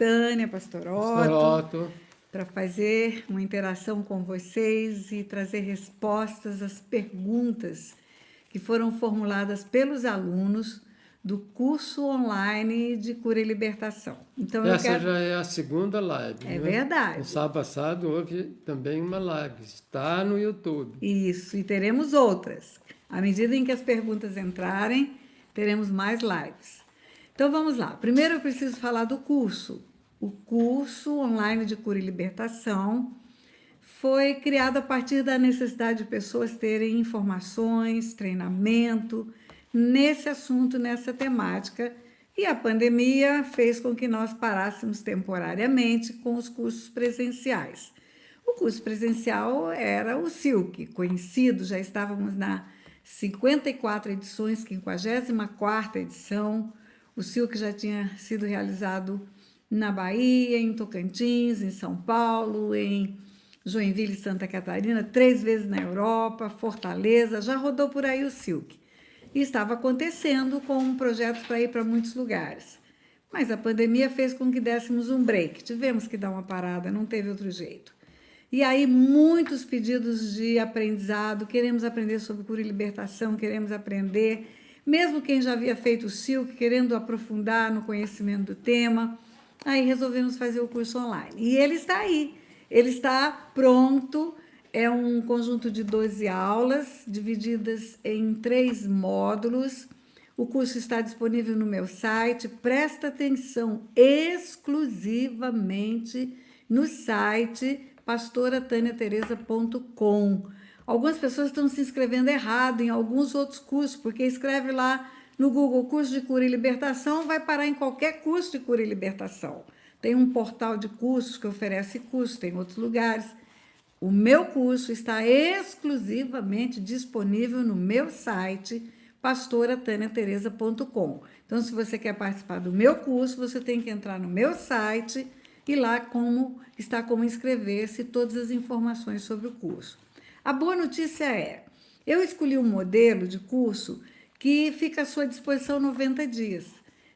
Tânia, pastor Pastor Otto, Otto. para fazer uma interação com vocês e trazer respostas às perguntas que foram formuladas pelos alunos do curso online de cura e libertação. Então eu Essa quero. já é a segunda live, É né? No verdade. sábado passado houve também uma live. Está no YouTube. Isso, e teremos outras. À medida em que as perguntas entrarem, teremos mais lives. Então vamos lá. Primeiro eu preciso falar do curso. O curso online de cura e libertação foi criado a partir da necessidade de pessoas terem informações, treinamento nesse assunto, nessa temática. E a pandemia fez com que nós parássemos temporariamente com os cursos presenciais. O curso presencial era o Silk, conhecido, já estávamos na 54 edições, 54ª edição. O Silk já tinha sido realizado na Bahia, em Tocantins, em São Paulo, em Joinville, Santa Catarina, 3 vezes na Europa, Fortaleza, já rodou por aí o Silk. E estava acontecendo com projetos para ir para muitos lugares. Mas a pandemia fez com que dessemos um break, tivemos que dar uma parada, não teve outro jeito. E aí, muitos pedidos de aprendizado, queremos aprender sobre cura e libertação, queremos aprender, mesmo quem já havia feito o Silk, querendo aprofundar no conhecimento do tema, aí resolvemos fazer o curso online. E ele está aí, ele está pronto, é um conjunto de 12 aulas, divididas em 3 módulos. O curso está disponível no meu site, presta atenção, exclusivamente no site pastorataniatereza.com. Algumas pessoas estão se inscrevendo errado em alguns outros cursos, porque escreve lá no Google curso de cura e libertação, vai parar em qualquer curso de cura e libertação. Tem um portal de cursos que oferece cursos, tem outros lugares. O meu curso está exclusivamente disponível no meu site, pastorataniatereza.com. Então, se você quer participar do meu curso, você tem que entrar no meu site e lá está como inscrever-se, todas as informações sobre o curso. A boa notícia é, eu escolhi um modelo de curso que fica à sua disposição 90 dias.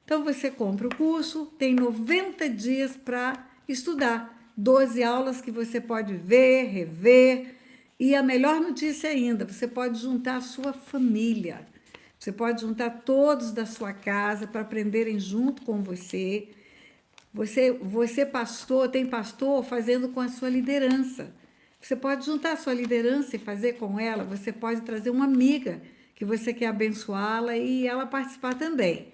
Então, você compra o curso, tem 90 dias para estudar. 12 aulas que você pode ver, rever. E a melhor notícia ainda, você pode juntar a sua família. Você pode juntar todos da sua casa para aprenderem junto com você. Você pastor, tem pastor fazendo com a sua liderança. Você pode juntar a sua liderança e fazer com ela. Você pode trazer uma amiga que você quer abençoá-la e ela participar também.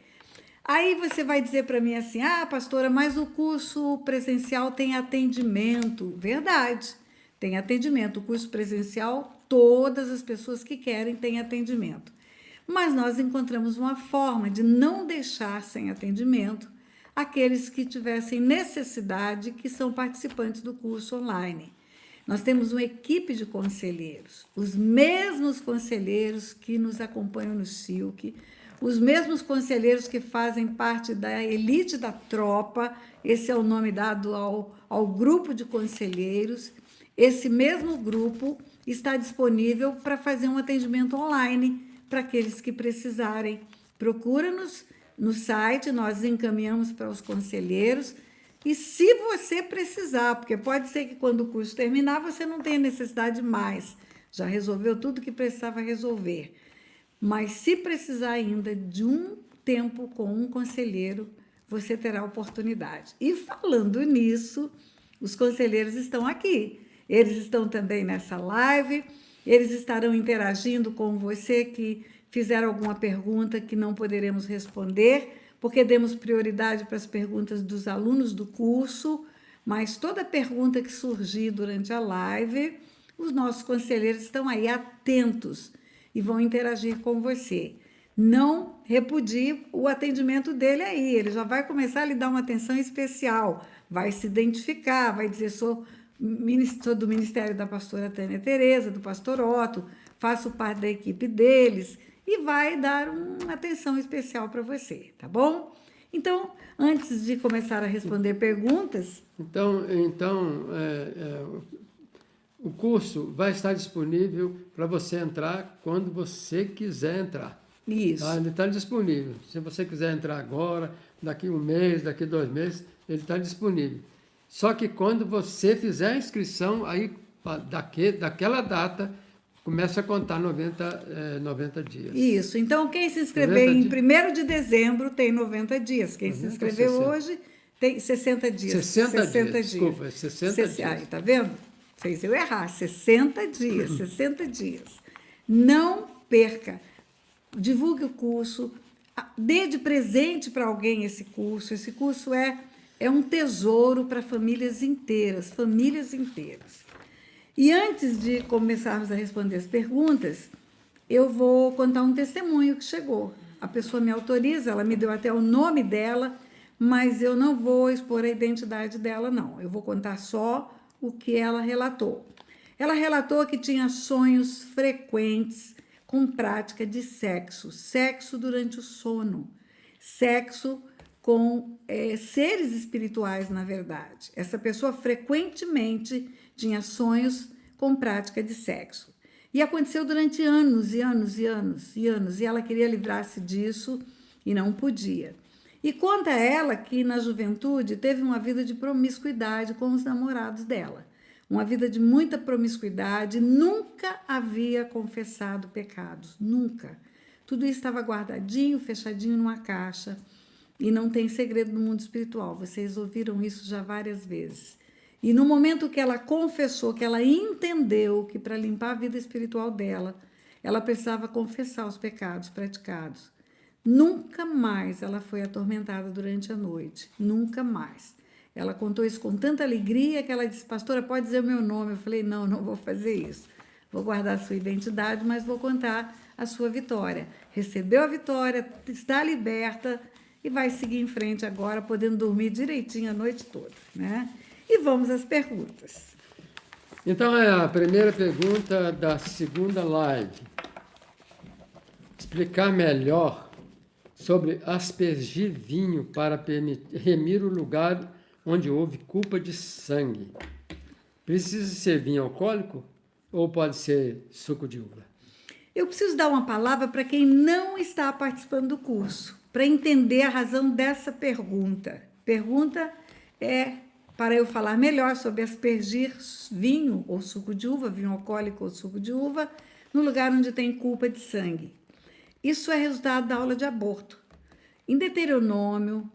Aí você vai dizer para mim assim, pastora, mas o curso presencial tem atendimento. Verdade, tem atendimento. O curso presencial, todas as pessoas que querem têm atendimento. Mas nós encontramos uma forma de não deixar sem atendimento aqueles que tivessem necessidade, que são participantes do curso online. Nós temos uma equipe de conselheiros, os mesmos conselheiros que nos acompanham no Silk, os mesmos conselheiros que fazem parte da elite da tropa, esse é o nome dado ao grupo de conselheiros. Esse mesmo grupo está disponível para fazer um atendimento online para aqueles que precisarem. Procura-nos no site, nós encaminhamos para os conselheiros. E se você precisar, porque pode ser que quando o curso terminar você não tenha necessidade mais, já resolveu tudo que precisava resolver. Mas se precisar ainda de um tempo com um conselheiro, você terá oportunidade. E falando nisso, os conselheiros estão aqui. Eles estão também nessa live, eles estarão interagindo com você que fizeram alguma pergunta que não poderemos responder, porque demos prioridade para as perguntas dos alunos do curso, mas toda pergunta que surgir durante a live, os nossos conselheiros estão aí atentos e vão interagir com você. Não repudie o atendimento dele aí, ele já vai começar a lhe dar uma atenção especial, vai se identificar, vai dizer, sou do Ministério da Pastora Tânia Tereza, do Pastor Otto, faço parte da equipe deles, e vai dar uma atenção especial para você, tá bom? Então, antes de começar a responder perguntas... O curso vai estar disponível para você entrar quando você quiser entrar. Isso. Tá? Ele está disponível. Se você quiser entrar agora, daqui 1 mês, daqui 2 meses, ele está disponível. Só que quando você fizer a inscrição, aí daquela data, começa a contar 90 dias. Isso. Então, quem se inscrever 90 em 1º de dezembro tem 90 dias. Quem se 90, inscreveu 60. hoje tem 60 dias. 60 dias, desculpa, é 60 dias. Aí, tá vendo? Fez eu errar. 60 dias, 60 dias. Não perca. Divulgue o curso. Dê de presente para alguém esse curso. Esse curso é um tesouro para famílias inteiras, famílias inteiras. E antes de começarmos a responder as perguntas, eu vou contar um testemunho que chegou. A pessoa me autoriza, ela me deu até o nome dela, mas eu não vou expor a identidade dela, não. Eu vou contar só o que ela relatou. Ela relatou que tinha sonhos frequentes com prática de sexo durante o sono, sexo com seres espirituais, na verdade. Essa pessoa frequentemente tinha sonhos com prática de sexo. E aconteceu durante anos e anos e anos e anos, e ela queria livrar-se disso e não podia. E conta ela que na juventude teve uma vida de promiscuidade com os namorados dela. Uma vida de muita promiscuidade, nunca havia confessado pecados, nunca. Tudo isso estava guardadinho, fechadinho numa caixa, e não tem segredo no mundo espiritual. Vocês ouviram isso já várias vezes. E no momento que ela confessou, que ela entendeu que para limpar a vida espiritual dela, ela precisava confessar os pecados praticados. Nunca mais ela foi atormentada durante a noite, nunca mais. Ela contou isso com tanta alegria que ela disse, pastora, pode dizer o meu nome? Eu falei, não vou fazer isso. Vou guardar a sua identidade, mas vou contar a sua vitória. Recebeu a vitória, está liberta e vai seguir em frente agora, podendo dormir direitinho a noite toda, né? E vamos às perguntas. Então, é a primeira pergunta da segunda live. Explicar melhor sobre aspergir vinho para remir o lugar onde houve culpa de sangue. Precisa ser vinho alcoólico ou pode ser suco de uva? Eu preciso dar uma palavra para quem não está participando do curso, para entender a razão dessa pergunta. Pergunta é para eu falar melhor sobre aspergir vinho ou suco de uva, vinho alcoólico ou suco de uva, no lugar onde tem culpa de sangue. Isso é resultado da aula de aborto. Em Deuteronômio,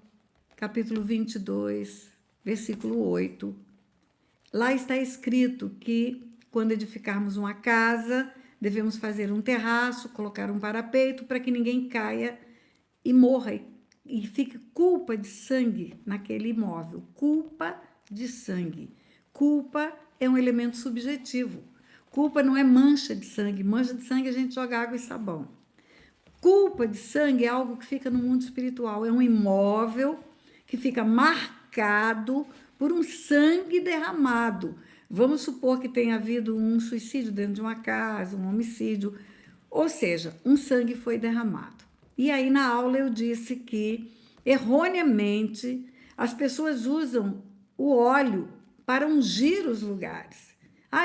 capítulo 22, versículo 8, lá está escrito que quando edificarmos uma casa, devemos fazer um terraço, colocar um parapeito para que ninguém caia e morra e fique culpa de sangue naquele imóvel. Culpa de sangue. Culpa é um elemento subjetivo. Culpa não é mancha de sangue. Mancha de sangue a gente joga água e sabão. Culpa de sangue é algo que fica no mundo espiritual. É um imóvel que fica marcado por um sangue derramado. Vamos supor que tenha havido um suicídio dentro de uma casa, um homicídio. Ou seja, um sangue foi derramado. E aí, na aula, eu disse que, erroneamente, as pessoas usam o óleo para ungir os lugares.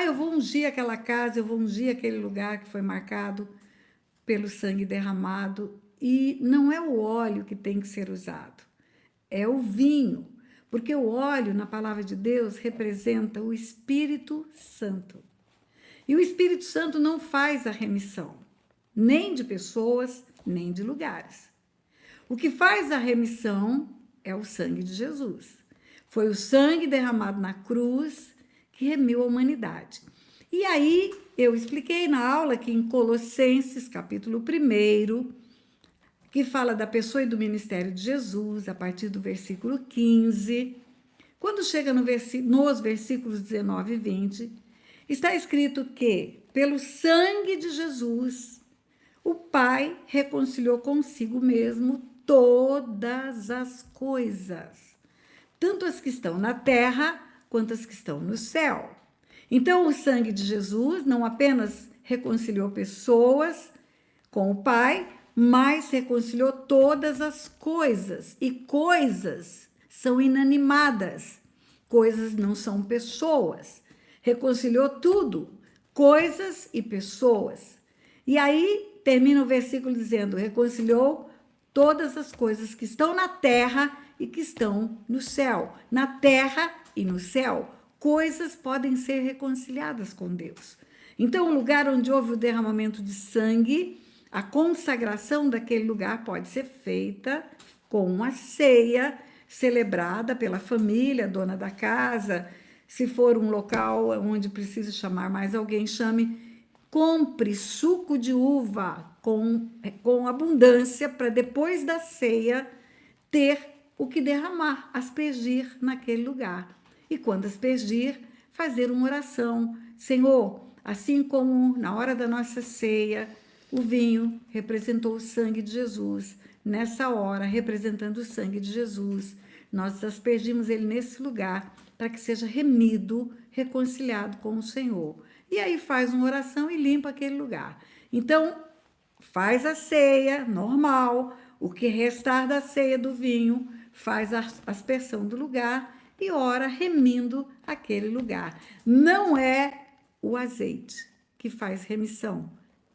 Eu vou ungir aquela casa, eu vou ungir aquele lugar que foi marcado pelo sangue derramado. E não é o óleo que tem que ser usado, é o vinho. Porque o óleo, na palavra de Deus, representa o Espírito Santo. E o Espírito Santo não faz a remissão, nem de pessoas, nem de lugares. O que faz a remissão é o sangue de Jesus. Foi o sangue derramado na cruz que remiu a humanidade. E aí, eu expliquei na aula que em Colossenses, capítulo 1, que fala da pessoa e do ministério de Jesus, a partir do versículo 15, quando chega nos versículos 19 e 20, está escrito que, pelo sangue de Jesus, o Pai reconciliou consigo mesmo todas as coisas, tanto as que estão na terra quanto as que estão no céu. Então, o sangue de Jesus não apenas reconciliou pessoas com o Pai, mas reconciliou todas as coisas. E coisas são inanimadas, coisas não são pessoas. Reconciliou tudo, coisas e pessoas. E aí termina o versículo dizendo: reconciliou todas as coisas que estão na terra e que estão no céu. Na terra e no céu, coisas podem ser reconciliadas com Deus. Então, o lugar onde houve o derramamento de sangue, a consagração daquele lugar pode ser feita com uma ceia celebrada pela família, dona da casa. Se for um local onde precisa chamar mais alguém, chame. Compre suco de uva com abundância para depois da ceia ter o que derramar, aspergir naquele lugar. E quando aspergir, fazer uma oração. Senhor, assim como na hora da nossa ceia, o vinho representou o sangue de Jesus. Nessa hora, representando o sangue de Jesus, nós aspergimos ele nesse lugar para que seja remido, reconciliado com o Senhor. E aí faz uma oração e limpa aquele lugar. Então, faz a ceia normal, o que restar da ceia do vinho, faz a aspersão do lugar e ora remindo aquele lugar. Não é o azeite que faz remissão,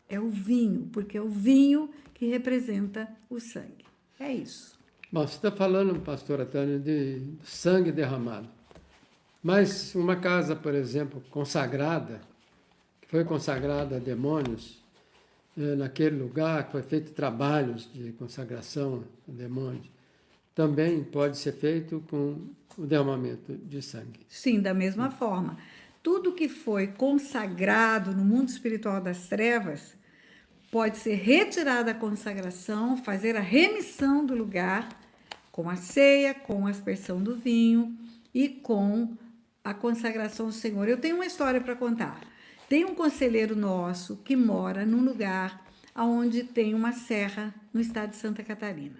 é o vinho, porque é o vinho que representa o sangue. É isso. Bom, você está falando, pastora Tânia, de sangue derramado. Mas uma casa, por exemplo, consagrada, que foi consagrada a demônios, naquele lugar, que foi feito trabalhos de consagração a demônios, também pode ser feito com o derramamento de sangue. Sim, da mesma forma. Tudo que foi consagrado no mundo espiritual das trevas pode ser retirado da consagração, fazer a remissão do lugar com a ceia, com a aspersão do vinho e com a consagração do Senhor. Eu tenho uma história para contar. Tem um conselheiro nosso que mora num lugar onde tem uma serra no estado de Santa Catarina.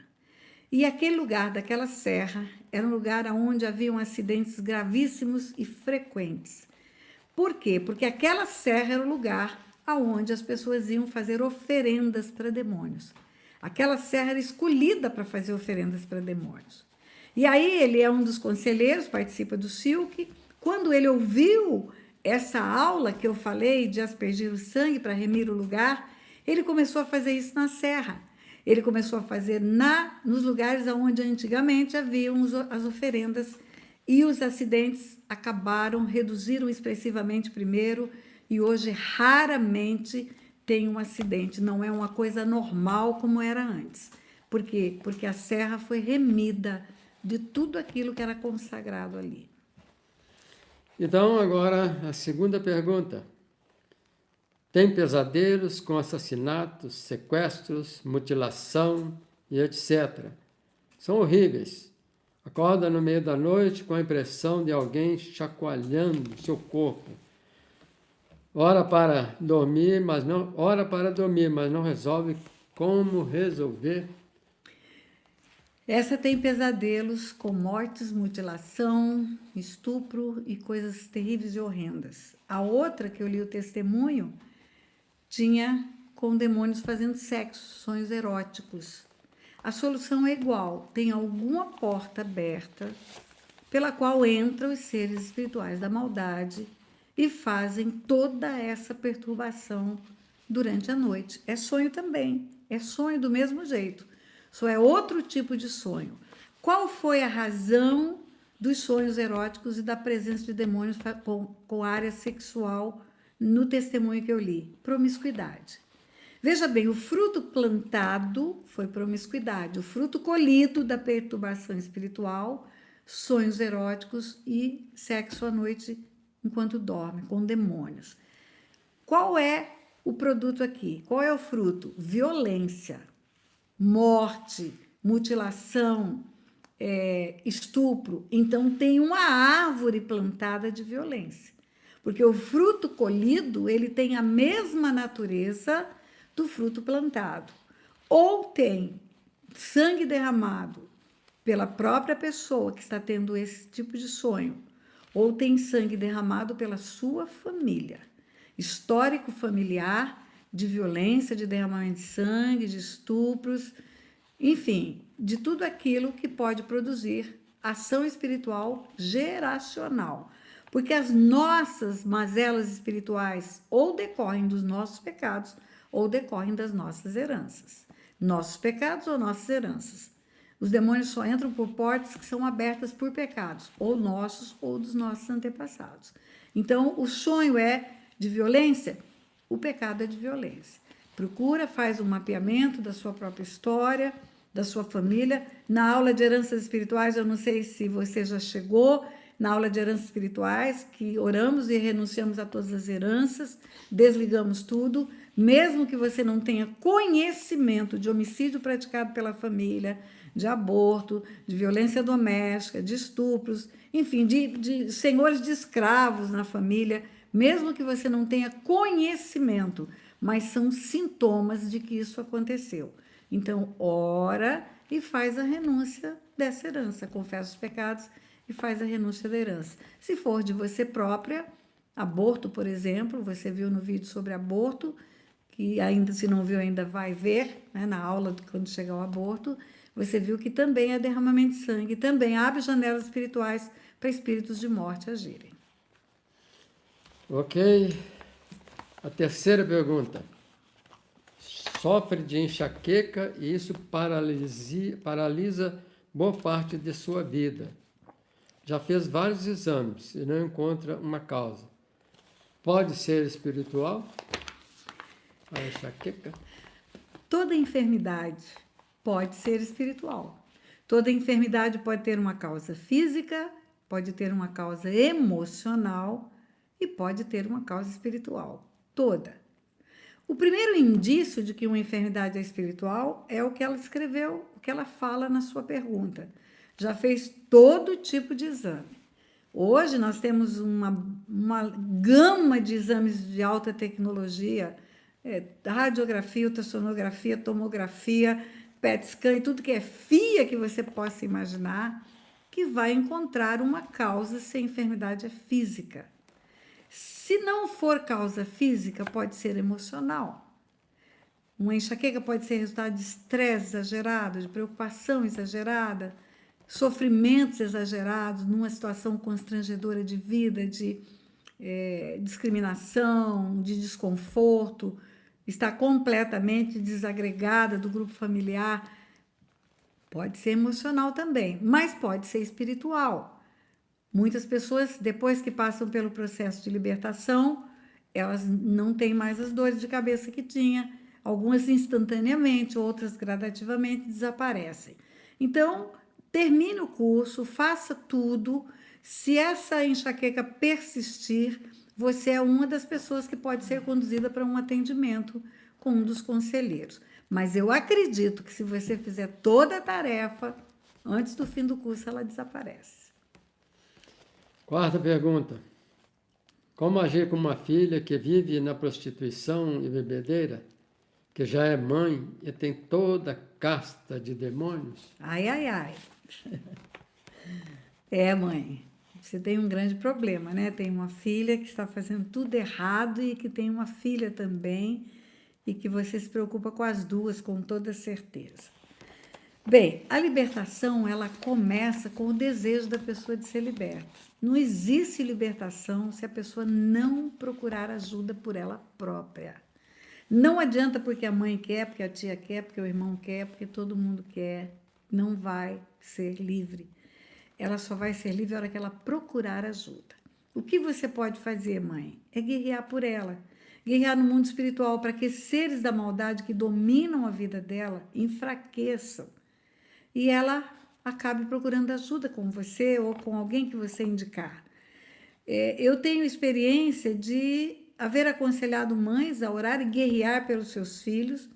E aquele lugar daquela serra era um lugar onde haviam acidentes gravíssimos e frequentes. Por quê? Porque aquela serra era o lugar onde as pessoas iam fazer oferendas para demônios. Aquela serra era escolhida para fazer oferendas para demônios. E aí ele é um dos conselheiros, participa do SILC. Quando ele ouviu essa aula que eu falei de aspergir o sangue para remir o lugar, ele começou a fazer isso na serra. Ele começou a fazer nos lugares onde antigamente haviam as oferendas. E os acidentes reduziram expressivamente primeiro, e hoje raramente tem um acidente. Não é uma coisa normal como era antes. Por quê? Porque a serra foi remida de tudo aquilo que era consagrado ali. Então, agora, a segunda pergunta. Tem pesadelos com assassinatos, sequestros, mutilação e etc. São horríveis. Acorda no meio da noite com a impressão de alguém chacoalhando seu corpo. Ora para dormir, mas não resolve. Como resolver? Essa tem pesadelos com mortes, mutilação, estupro e coisas terríveis e horrendas. A outra, que eu li o testemunho, tinha com demônios fazendo sexo, sonhos eróticos. A solução é igual, tem alguma porta aberta pela qual entram os seres espirituais da maldade e fazem toda essa perturbação durante a noite. É sonho também, é sonho do mesmo jeito, só é outro tipo de sonho. Qual foi a razão dos sonhos eróticos e da presença de demônios com área sexual no testemunho que eu li? Promiscuidade. Veja bem, o fruto plantado foi promiscuidade, o fruto colhido da perturbação espiritual, sonhos eróticos e sexo à noite enquanto dorme, com demônios. Qual é o produto aqui? Qual é o fruto? Violência, morte, mutilação, estupro. Então, tem uma árvore plantada de violência, porque o fruto colhido ele tem a mesma natureza do fruto plantado. Ou tem sangue derramado pela própria pessoa que está tendo esse tipo de sonho, ou tem sangue derramado pela sua família. Histórico familiar de violência, de derramamento de sangue, de estupros, enfim, de tudo aquilo que pode produzir ação espiritual geracional. Porque as nossas mazelas espirituais ou decorrem dos nossos pecados ou decorrem das nossas heranças. nossos pecados ou nossas heranças. Os demônios só entram por portas que são abertas por pecados, ou nossos ou dos nossos antepassados. Então, o sonho é de violência, o pecado é de violência. Procura, faz um mapeamento da sua própria história, da sua família. Na aula de heranças espirituais, eu não sei se você já chegou, na aula de heranças espirituais, que oramos e renunciamos a todas as heranças, desligamos tudo, mesmo que você não tenha conhecimento de homicídio praticado pela família, de aborto, de violência doméstica, de estupros, enfim, de senhores de escravos na família, mesmo que você não tenha conhecimento, mas são sintomas de que isso aconteceu. Então, ora e faz a renúncia dessa herança, confessa os pecados e faz a renúncia da herança. Se for de você própria, aborto, por exemplo, você viu no vídeo sobre aborto, que ainda, se não viu, ainda vai ver, né, na aula quando chegar o aborto, você viu que também é derramamento de sangue, também abre janelas espirituais para espíritos de morte agirem. Ok. A terceira pergunta. Sofre de enxaqueca e isso paralisa boa parte de sua vida. Já fez vários exames e não encontra uma causa. Pode ser espiritual? A enxaqueca? Toda enfermidade pode ser espiritual. Toda enfermidade pode ter uma causa física, pode ter uma causa emocional e pode ter uma causa espiritual. Toda. O primeiro indício de que uma enfermidade é espiritual é o que ela escreveu, o que ela fala na sua pergunta. Já fez todo tipo de exame. Hoje nós temos uma gama de exames de alta tecnologia, radiografia, ultrassonografia, tomografia, PET scan e tudo que é FIA que você possa imaginar, que vai encontrar uma causa se a enfermidade é física. Se não for causa física, pode ser emocional. Uma enxaqueca pode ser resultado de estresse exagerado, de preocupação exagerada, sofrimentos exagerados numa situação constrangedora de vida, de discriminação, de desconforto, está completamente desagregada do grupo familiar. Pode ser emocional também, mas pode ser espiritual. Muitas pessoas, depois que passam pelo processo de libertação, elas não têm mais as dores de cabeça que tinha, algumas instantaneamente, outras gradativamente desaparecem. Então, termine o curso, faça tudo. Se essa enxaqueca persistir, você é uma das pessoas que pode ser conduzida para um atendimento com um dos conselheiros. Mas eu acredito que se você fizer toda a tarefa, antes do fim do curso ela desaparece. Quarta pergunta. Como agir com uma filha que vive na prostituição e bebedeira, que já é mãe e tem toda a casta de demônios? Ai, ai, ai. Mãe, você tem um grande problema, né? Tem uma filha que está fazendo tudo errado e que tem uma filha também e que você se preocupa com as duas, com toda certeza. Bem, a libertação, ela começa com o desejo da pessoa de ser liberta. Não existe libertação se a pessoa não procurar ajuda por ela própria. Não adianta porque a mãe quer, porque a tia quer, porque o irmão quer, porque todo mundo quer. Não vai ser livre. Ela só vai ser livre na hora que ela procurar ajuda. O que você pode fazer, mãe? É guerrear por ela. Guerrear no mundo espiritual para que seres da maldade que dominam a vida dela enfraqueçam. E ela acabe procurando ajuda com você ou com alguém que você indicar. Eu tenho experiência de haver aconselhado mães a orar e guerrear pelos seus filhos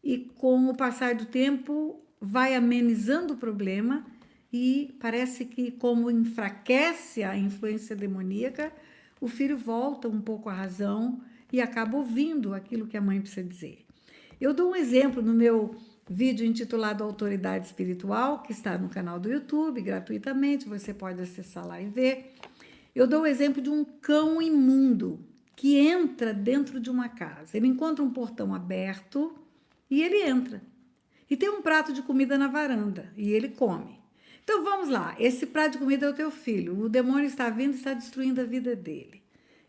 e, com o passar do tempo, vai amenizando o problema e parece que, como enfraquece a influência demoníaca, o filho volta um pouco à razão e acaba ouvindo aquilo que a mãe precisa dizer. Eu dou um exemplo no meu vídeo intitulado Autoridade Espiritual, que está no canal do YouTube, gratuitamente, você pode acessar lá e ver. Eu dou o exemplo de um cão imundo que entra dentro de uma casa. Ele encontra um portão aberto e ele entra. E tem um prato de comida na varanda e ele come. Então vamos lá, esse prato de comida é o teu filho. O demônio está vindo e está destruindo a vida dele.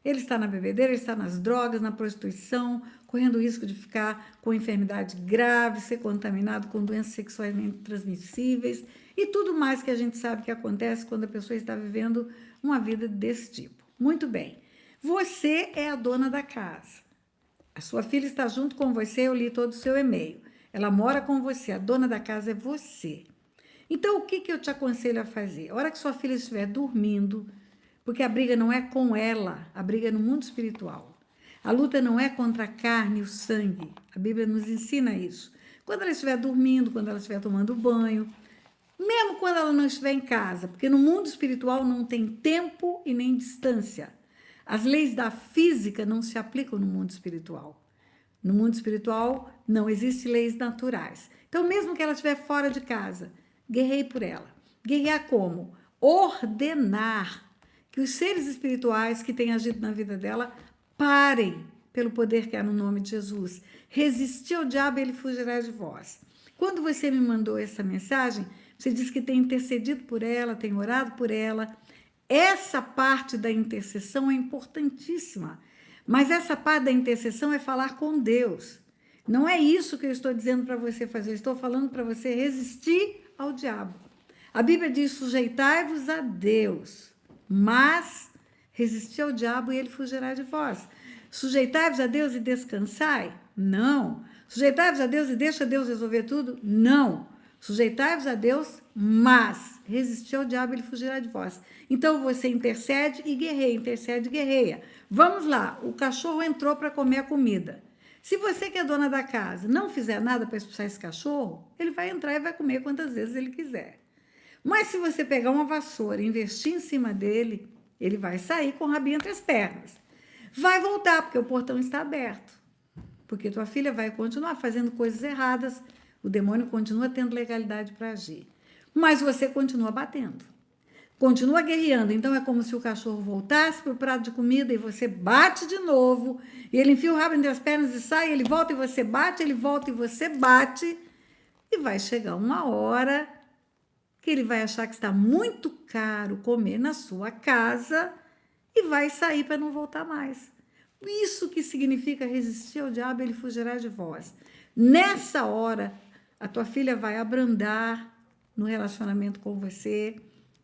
Ele está na bebedeira, ele está nas drogas, na prostituição, correndo o risco de ficar com enfermidade grave, ser contaminado com doenças sexualmente transmissíveis e tudo mais que a gente sabe que acontece quando a pessoa está vivendo uma vida desse tipo. Muito bem. Você é a dona da casa. A sua filha está junto com você, eu li todo o seu e-mail. Ela mora com você, a dona da casa é você. Então, o que eu te aconselho a fazer? A hora que sua filha estiver dormindo, porque a briga não é com ela, a briga é no mundo espiritual. A luta não é contra a carne e o sangue. A Bíblia nos ensina isso. Quando ela estiver dormindo, quando ela estiver tomando banho, mesmo quando ela não estiver em casa, porque no mundo espiritual não tem tempo e nem distância. As leis da física não se aplicam no mundo espiritual. No mundo espiritual não existem leis naturais. Então, mesmo que ela estiver fora de casa, guerreie por ela. Guerrear como? Ordenar que os seres espirituais que têm agido na vida dela parem pelo poder que há no nome de Jesus. Resistir ao diabo e ele fugirá de vós. Quando você me mandou essa mensagem, você disse que tem intercedido por ela, tem orado por ela. Essa parte da intercessão é importantíssima. Mas essa parte da intercessão é falar com Deus. Não é isso que eu estou dizendo para você fazer. Eu estou falando para você resistir ao diabo. A Bíblia diz: sujeitai-vos a Deus, mas resistir ao diabo e ele fugirá de vós. Sujeitai-vos a Deus e descansai? Não. Sujeitai-vos a Deus e deixa Deus resolver tudo? Não. Sujeitai-vos a Deus, mas resistir ao diabo, ele fugirá de vós. Então você intercede e guerreia, intercede e guerreia. Vamos lá, o cachorro entrou para comer a comida. Se você que é dona da casa não fizer nada para expulsar esse cachorro, ele vai entrar e vai comer quantas vezes ele quiser. Mas se você pegar uma vassoura e investir em cima dele, ele vai sair com o rabinho entre as pernas. Vai voltar, porque o portão está aberto. Porque tua filha vai continuar fazendo coisas erradas, o demônio continua tendo legalidade para agir. Mas você continua batendo. Continua guerreando. Então é como se o cachorro voltasse para o prato de comida e você bate de novo. E ele enfia o rabo entre as pernas e sai, ele volta e você bate, ele volta e você bate. E vai chegar uma hora que ele vai achar que está muito caro comer na sua casa e vai sair para não voltar mais. Isso que significa resistir ao diabo, ele fugirá de vós. Nessa hora, a tua filha vai abrandar no relacionamento com você,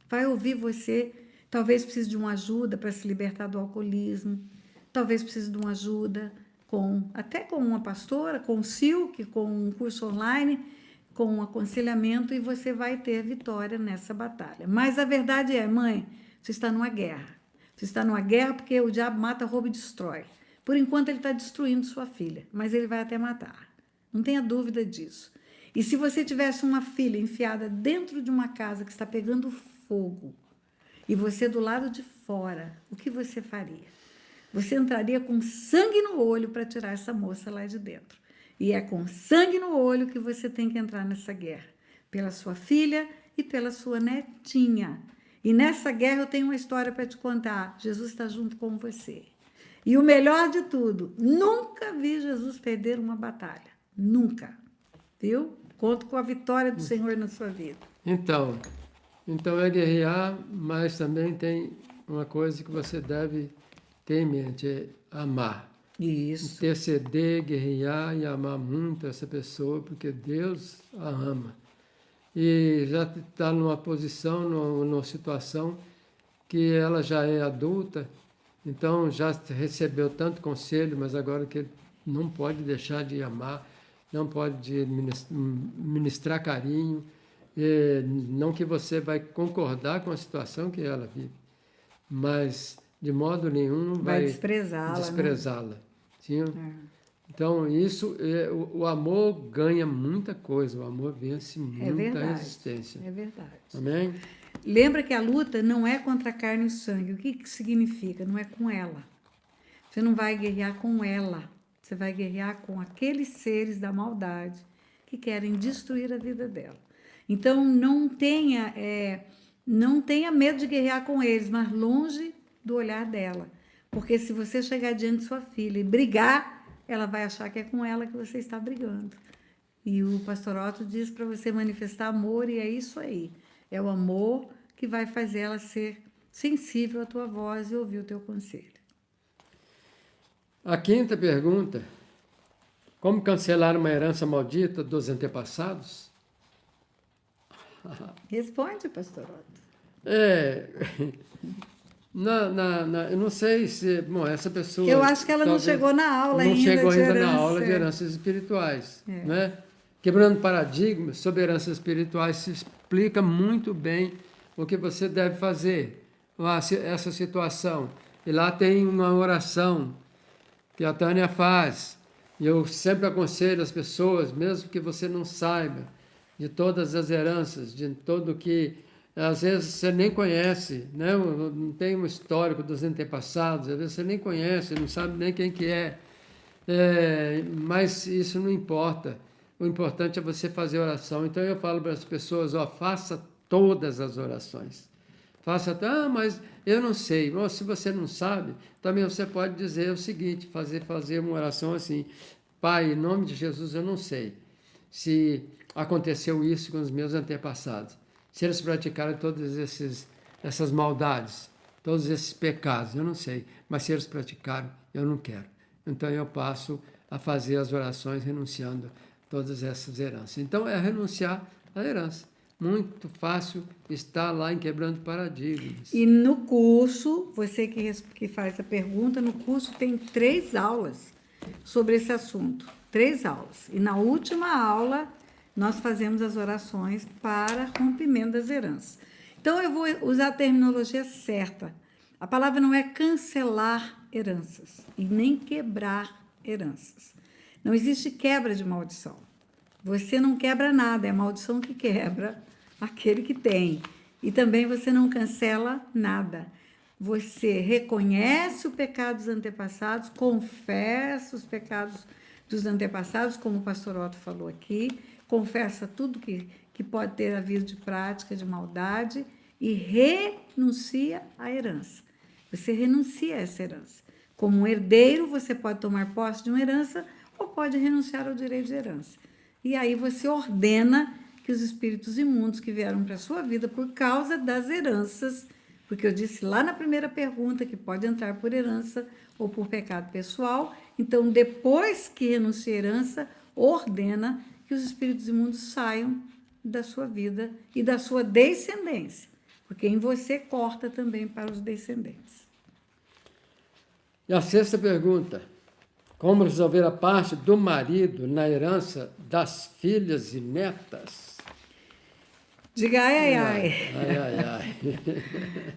vai ouvir você, talvez precise de uma ajuda para se libertar do alcoolismo, talvez precise de uma ajuda até com uma pastora, com o Silk, com um curso online, com um aconselhamento, e você vai ter vitória nessa batalha. Mas a verdade é, mãe, você está numa guerra. Você está numa guerra porque o diabo mata, rouba e destrói. Por enquanto ele está destruindo sua filha, mas ele vai até matar. Não tenha dúvida disso. E se você tivesse uma filha enfiada dentro de uma casa que está pegando fogo, e você do lado de fora, o que você faria? Você entraria com sangue no olho para tirar essa moça lá de dentro. E é com sangue no olho que você tem que entrar nessa guerra. Pela sua filha e pela sua netinha. E nessa guerra eu tenho uma história para te contar. Jesus está junto com você. E o melhor de tudo, nunca vi Jesus perder uma batalha. Nunca. Viu? Conto com a vitória do Senhor na sua vida. Então é guerrear, mas também tem uma coisa que você deve ter em mente, é amar. Isso. Interceder, guerrear e amar muito essa pessoa, porque Deus a ama. E já está numa posição, numa situação que ela já é adulta, então já recebeu tanto conselho, mas agora que não pode deixar de amar, não pode ministrar carinho, não que você vai concordar com a situação que ela vive, mas de modo nenhum vai desprezá-la. Né? Sim? Então, isso, o amor ganha muita coisa, o amor vence muita resistência. É verdade. Amém? Lembra que a luta não é contra a carne e o sangue. O que significa? Não é com ela. Você não vai guerrear com ela. Você vai guerrear com aqueles seres da maldade que querem destruir a vida dela. Então, não tenha medo de guerrear com eles, mas longe do olhar dela. Porque se você chegar diante de sua filha e brigar, ela vai achar que é com ela que você está brigando. E o pastor Otto diz para você manifestar amor, e é isso aí. É o amor que vai fazer ela ser sensível à tua voz e ouvir o teu conselho. A quinta pergunta: como cancelar uma herança maldita dos antepassados? Responde, pastor Otto. É, eu não sei se, bom, essa pessoa Eu acho que ela não talvez chegou na aula não ainda chegou de ainda na herança. aula de heranças espirituais, É. né? Quebrando paradigmas sobre heranças espirituais se explica muito bem o que você deve fazer, essa situação. E lá tem uma oração que a Tânia faz. E eu sempre aconselho as pessoas, mesmo que você não saiba de todas as heranças, de tudo que às vezes você nem conhece, né? Não tem um histórico dos antepassados, às vezes você nem conhece, não sabe nem quem que é. Mas isso não importa. O importante é você fazer oração. Então eu falo para as pessoas, ó, faça todas as orações. Faça, mas eu não sei. Ou, se você não sabe, também você pode dizer o seguinte, fazer uma oração assim: Pai, em nome de Jesus, eu não sei se aconteceu isso com os meus antepassados, se eles praticaram todas essas maldades, todos esses pecados, eu não sei, mas se eles praticaram, eu não quero. Então eu passo a fazer as orações renunciando todas essas heranças. Então é renunciar à herança. Muito fácil, está lá em Quebrando Paradigmas. E no curso, você que faz a pergunta, no curso tem 3 aulas sobre esse assunto. 3 aulas. E na última aula, nós fazemos as orações para rompimento das heranças. Então, eu vou usar a terminologia certa. A palavra não é cancelar heranças e nem quebrar heranças. Não existe quebra de maldição. Você não quebra nada, é a maldição que quebra aquele que tem. E também você não cancela nada. Você reconhece o pecado dos antepassados, confessa os pecados dos antepassados, como o pastor Otto falou aqui, confessa tudo que pode ter havido de prática, de maldade, e renuncia à herança. Você renuncia a essa herança. Como um herdeiro, você pode tomar posse de uma herança ou pode renunciar ao direito de herança. E aí você ordena que os espíritos imundos que vieram para a sua vida por causa das heranças, porque eu disse lá na primeira pergunta que pode entrar por herança ou por pecado pessoal, então depois que renuncia a herança, ordena que os espíritos imundos saiam da sua vida e da sua descendência, porque em você corta também para os descendentes. E a sexta pergunta: como resolver a parte do marido na herança das filhas e netas? Diga ai, ai, ai. Ai, ai, ai.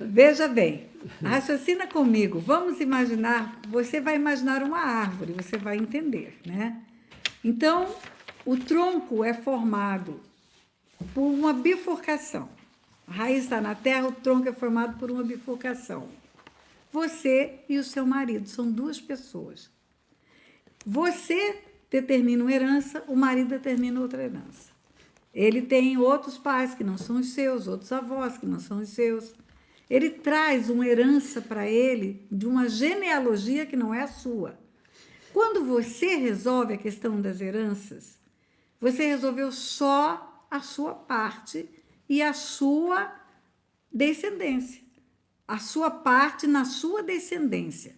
Veja bem, raciocina comigo. Vamos imaginar, você vai imaginar uma árvore, você vai entender, né? Então, o tronco é formado por uma bifurcação. A raiz está na terra, o tronco é formado por uma bifurcação. Você e o seu marido são 2 pessoas. Você determina uma herança, o marido determina outra herança. Ele tem outros pais que não são os seus, outros avós que não são os seus. Ele traz uma herança para ele de uma genealogia que não é a sua. Quando você resolve a questão das heranças, você resolveu só a sua parte e a sua descendência. A sua parte na sua descendência.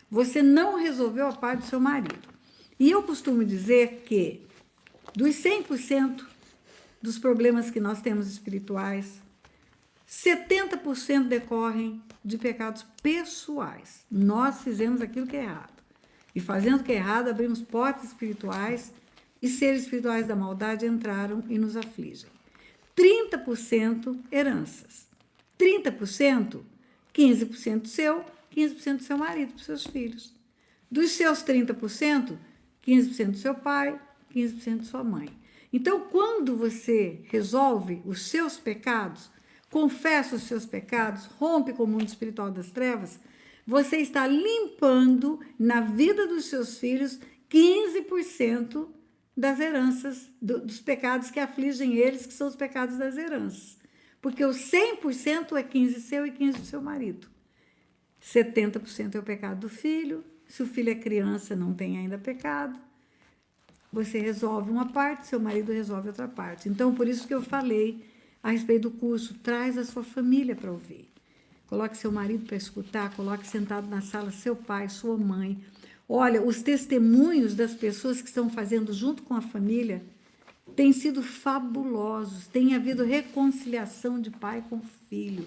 Você não resolveu a parte do seu marido. E eu costumo dizer que dos 100% dos problemas que nós temos espirituais, 70% decorrem de pecados pessoais. Nós fizemos aquilo que é errado. E fazendo o que é errado, abrimos portas espirituais e seres espirituais da maldade entraram e nos afligem. 30% heranças. 30%, 15% seu, 15% do seu marido, para os seus filhos. Dos seus 30%, 15% do seu pai, 15% de sua mãe. Então, quando você resolve os seus pecados, confessa os seus pecados, rompe com o mundo espiritual das trevas, você está limpando na vida dos seus filhos 15% das heranças, dos pecados que afligem eles, que são os pecados das heranças. Porque o 100% é 15% seu e 15% do seu marido. 70% é o pecado do filho. Se o filho é criança, não tem ainda pecado. Você resolve uma parte, seu marido resolve outra parte. Então, por isso que eu falei a respeito do curso, traz a sua família para ouvir. Coloque seu marido para escutar, coloque sentado na sala seu pai, sua mãe, Olha, os testemunhos das pessoas que estão fazendo junto com a família têm sido fabulosos. Tem havido reconciliação de pai com filho.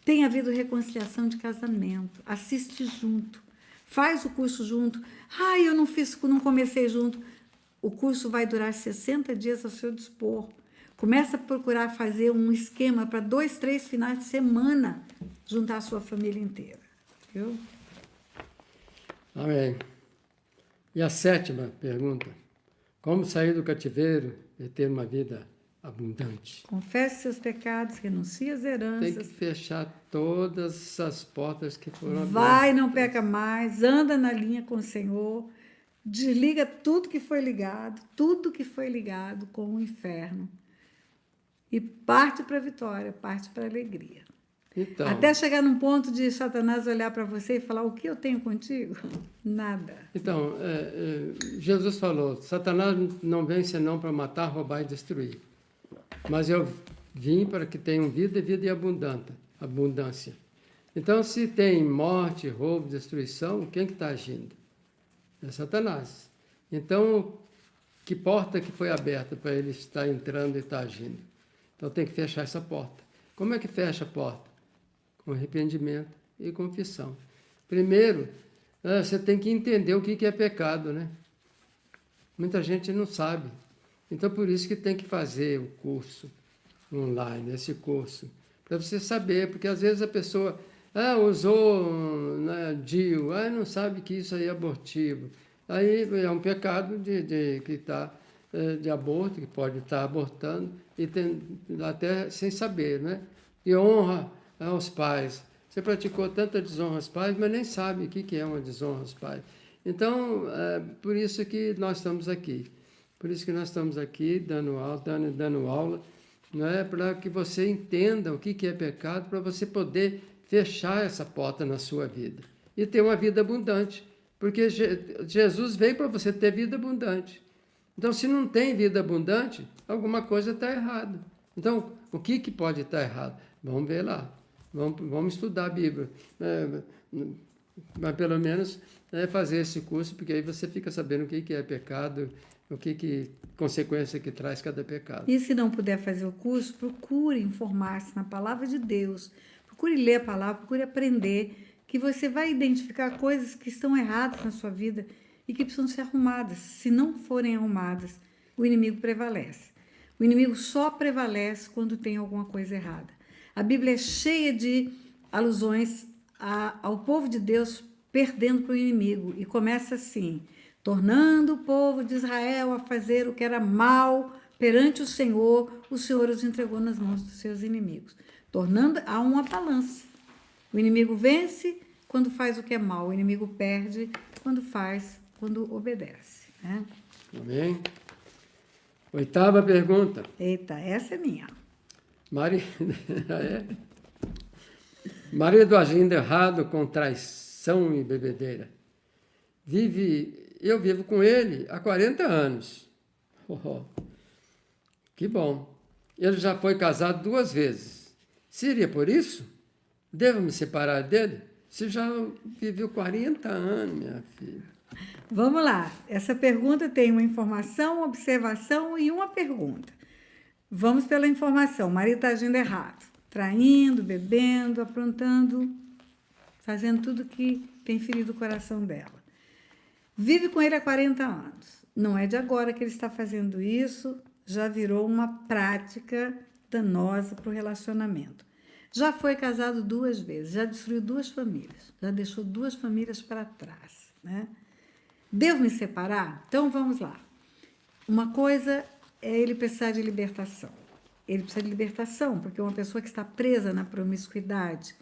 Tem havido reconciliação de casamento. Assiste junto. Faz o curso junto. Ai, eu não comecei junto. O curso vai durar 60 dias ao seu dispor. Começa a procurar fazer um esquema para 2, 3 finais de semana juntar a sua família inteira. Viu? Amém. E a 7ª pergunta: como sair do cativeiro e ter uma vida abundante? Confesse seus pecados, renuncie às Tem heranças. que fechar todas as portas que foram abertas. Vai, não peca mais, anda na linha com o Senhor, desliga tudo que foi ligado com o inferno. E parte para a vitória, parte para a alegria. Então, Até chegar num ponto de Satanás olhar para você e falar: o que eu tenho contigo? Nada. Então, Jesus falou: Satanás não vem senão para matar, roubar e destruir. Mas eu vim para que tenham vida e vida em abundância. Então, se tem morte, roubo, destruição, quem que está agindo? É Satanás. Então, que porta que foi aberta para ele estar entrando e estar agindo? Então, tem que fechar essa porta. Como é que fecha a porta? Com arrependimento e confissão. Primeiro, você tem que entender o que é pecado, né? Muita gente não sabe. Então, por isso que tem que fazer o curso online, esse curso, para você saber, porque às vezes a pessoa usou DIU, não sabe que isso aí é abortivo. Aí é um pecado de aborto, que pode estar abortando, e até sem saber, né? E honra aos pais. Você praticou tanta desonra aos pais, mas nem sabe o que é uma desonra aos pais. Então, por isso que nós estamos aqui. Por isso que nós estamos aqui dando aula, né, para que você entenda o que é pecado, para você poder fechar essa porta na sua vida e ter uma vida abundante. Porque Jesus veio para você ter vida abundante. Então, se não tem vida abundante, alguma coisa está errada. Então, o que pode estar errado? Vamos ver lá. Vamos estudar a Bíblia. Mas pelo menos fazer esse curso, porque aí você fica sabendo o que é pecado, que consequência que traz cada pecado. E se não puder fazer o curso, procure informar-se na palavra de Deus. Procure ler a palavra, procure aprender, que você vai identificar coisas que estão erradas na sua vida e que precisam ser arrumadas. Se não forem arrumadas, o inimigo prevalece. O inimigo só prevalece quando tem alguma coisa errada. A Bíblia é cheia de alusões ao povo de Deus perdendo para o inimigo. E começa assim: tornando o povo de Israel a fazer o que era mal perante o Senhor os entregou nas mãos dos seus inimigos. Tornando a uma balança. O inimigo vence quando faz o que é mal, o inimigo perde quando obedece. Né? Amém? 8ª pergunta. Eita, essa é minha. Marido agindo errado com traição e bebedeira. Eu vivo com ele há 40 anos. Que bom. Ele já foi casado 2 vezes. Seria por isso? Devo me separar dele? Você já viveu 40 anos, minha filha. Vamos lá. Essa pergunta tem uma informação, uma observação e uma pergunta. Vamos pela informação. O marido está agindo errado. Traindo, bebendo, aprontando, fazendo tudo que tem ferido o coração dela. Vive com ele há 40 anos. Não é de agora que ele está fazendo isso, já virou uma prática danosa para o relacionamento. Já foi casado 2 vezes, já destruiu 2 famílias, já deixou 2 famílias para trás. Né? Devo me separar? Então vamos lá. Uma coisa é ele precisar de libertação. Ele precisa de libertação, porque uma pessoa que está presa na promiscuidade,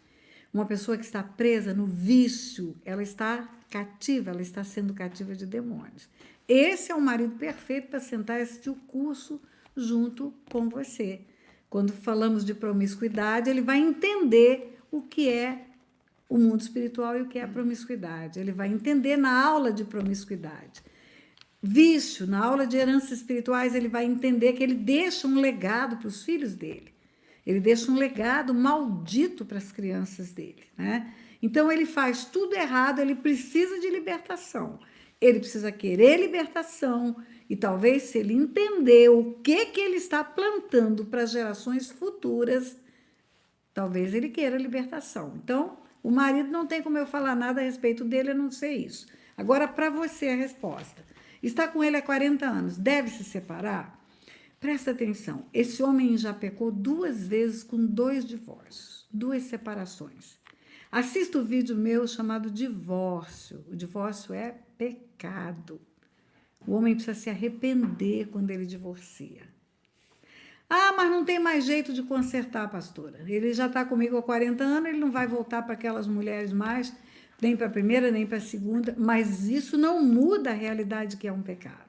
uma pessoa que está presa no vício, ela está cativa, ela está sendo cativa de demônios. Esse é o marido perfeito para sentar e assistir o curso junto com você. Quando falamos de promiscuidade, ele vai entender o que é o mundo espiritual e o que é a promiscuidade. Ele vai entender na aula de promiscuidade. Vício, na aula de heranças espirituais, ele vai entender que ele deixa um legado para os filhos dele. Ele deixa um legado maldito para as crianças dele. Né? Então, ele faz tudo errado, ele precisa de libertação. Ele precisa querer libertação e talvez, se ele entender o que ele está plantando para gerações futuras, talvez ele queira libertação. Então, o marido não tem como eu falar nada a respeito dele, a não ser isso. Agora, para você, a resposta. Está com ele há 40 anos, deve se separar? Presta atenção, esse homem já pecou 2 vezes com 2 divórcios, 2 separações. Assista o vídeo meu chamado Divórcio. O divórcio é pecado. O homem precisa se arrepender quando ele divorcia. Ah, mas não tem mais jeito de consertar, pastora. Ele já está comigo há 40 anos, ele não vai voltar para aquelas mulheres mais, nem para a primeira, nem para a segunda, mas isso não muda a realidade que é um pecado.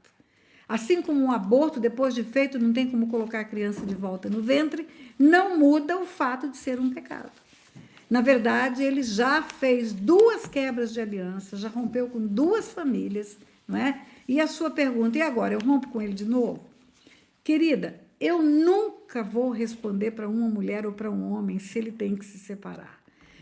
Assim como um aborto, depois de feito, não tem como colocar a criança de volta no ventre, não muda o fato de ser um pecado. Na verdade, ele já fez 2 quebras de aliança, já rompeu com 2 famílias, não é? E a sua pergunta, e agora, eu rompo com ele de novo? Querida, eu nunca vou responder para uma mulher ou para um homem se ele tem que se separar.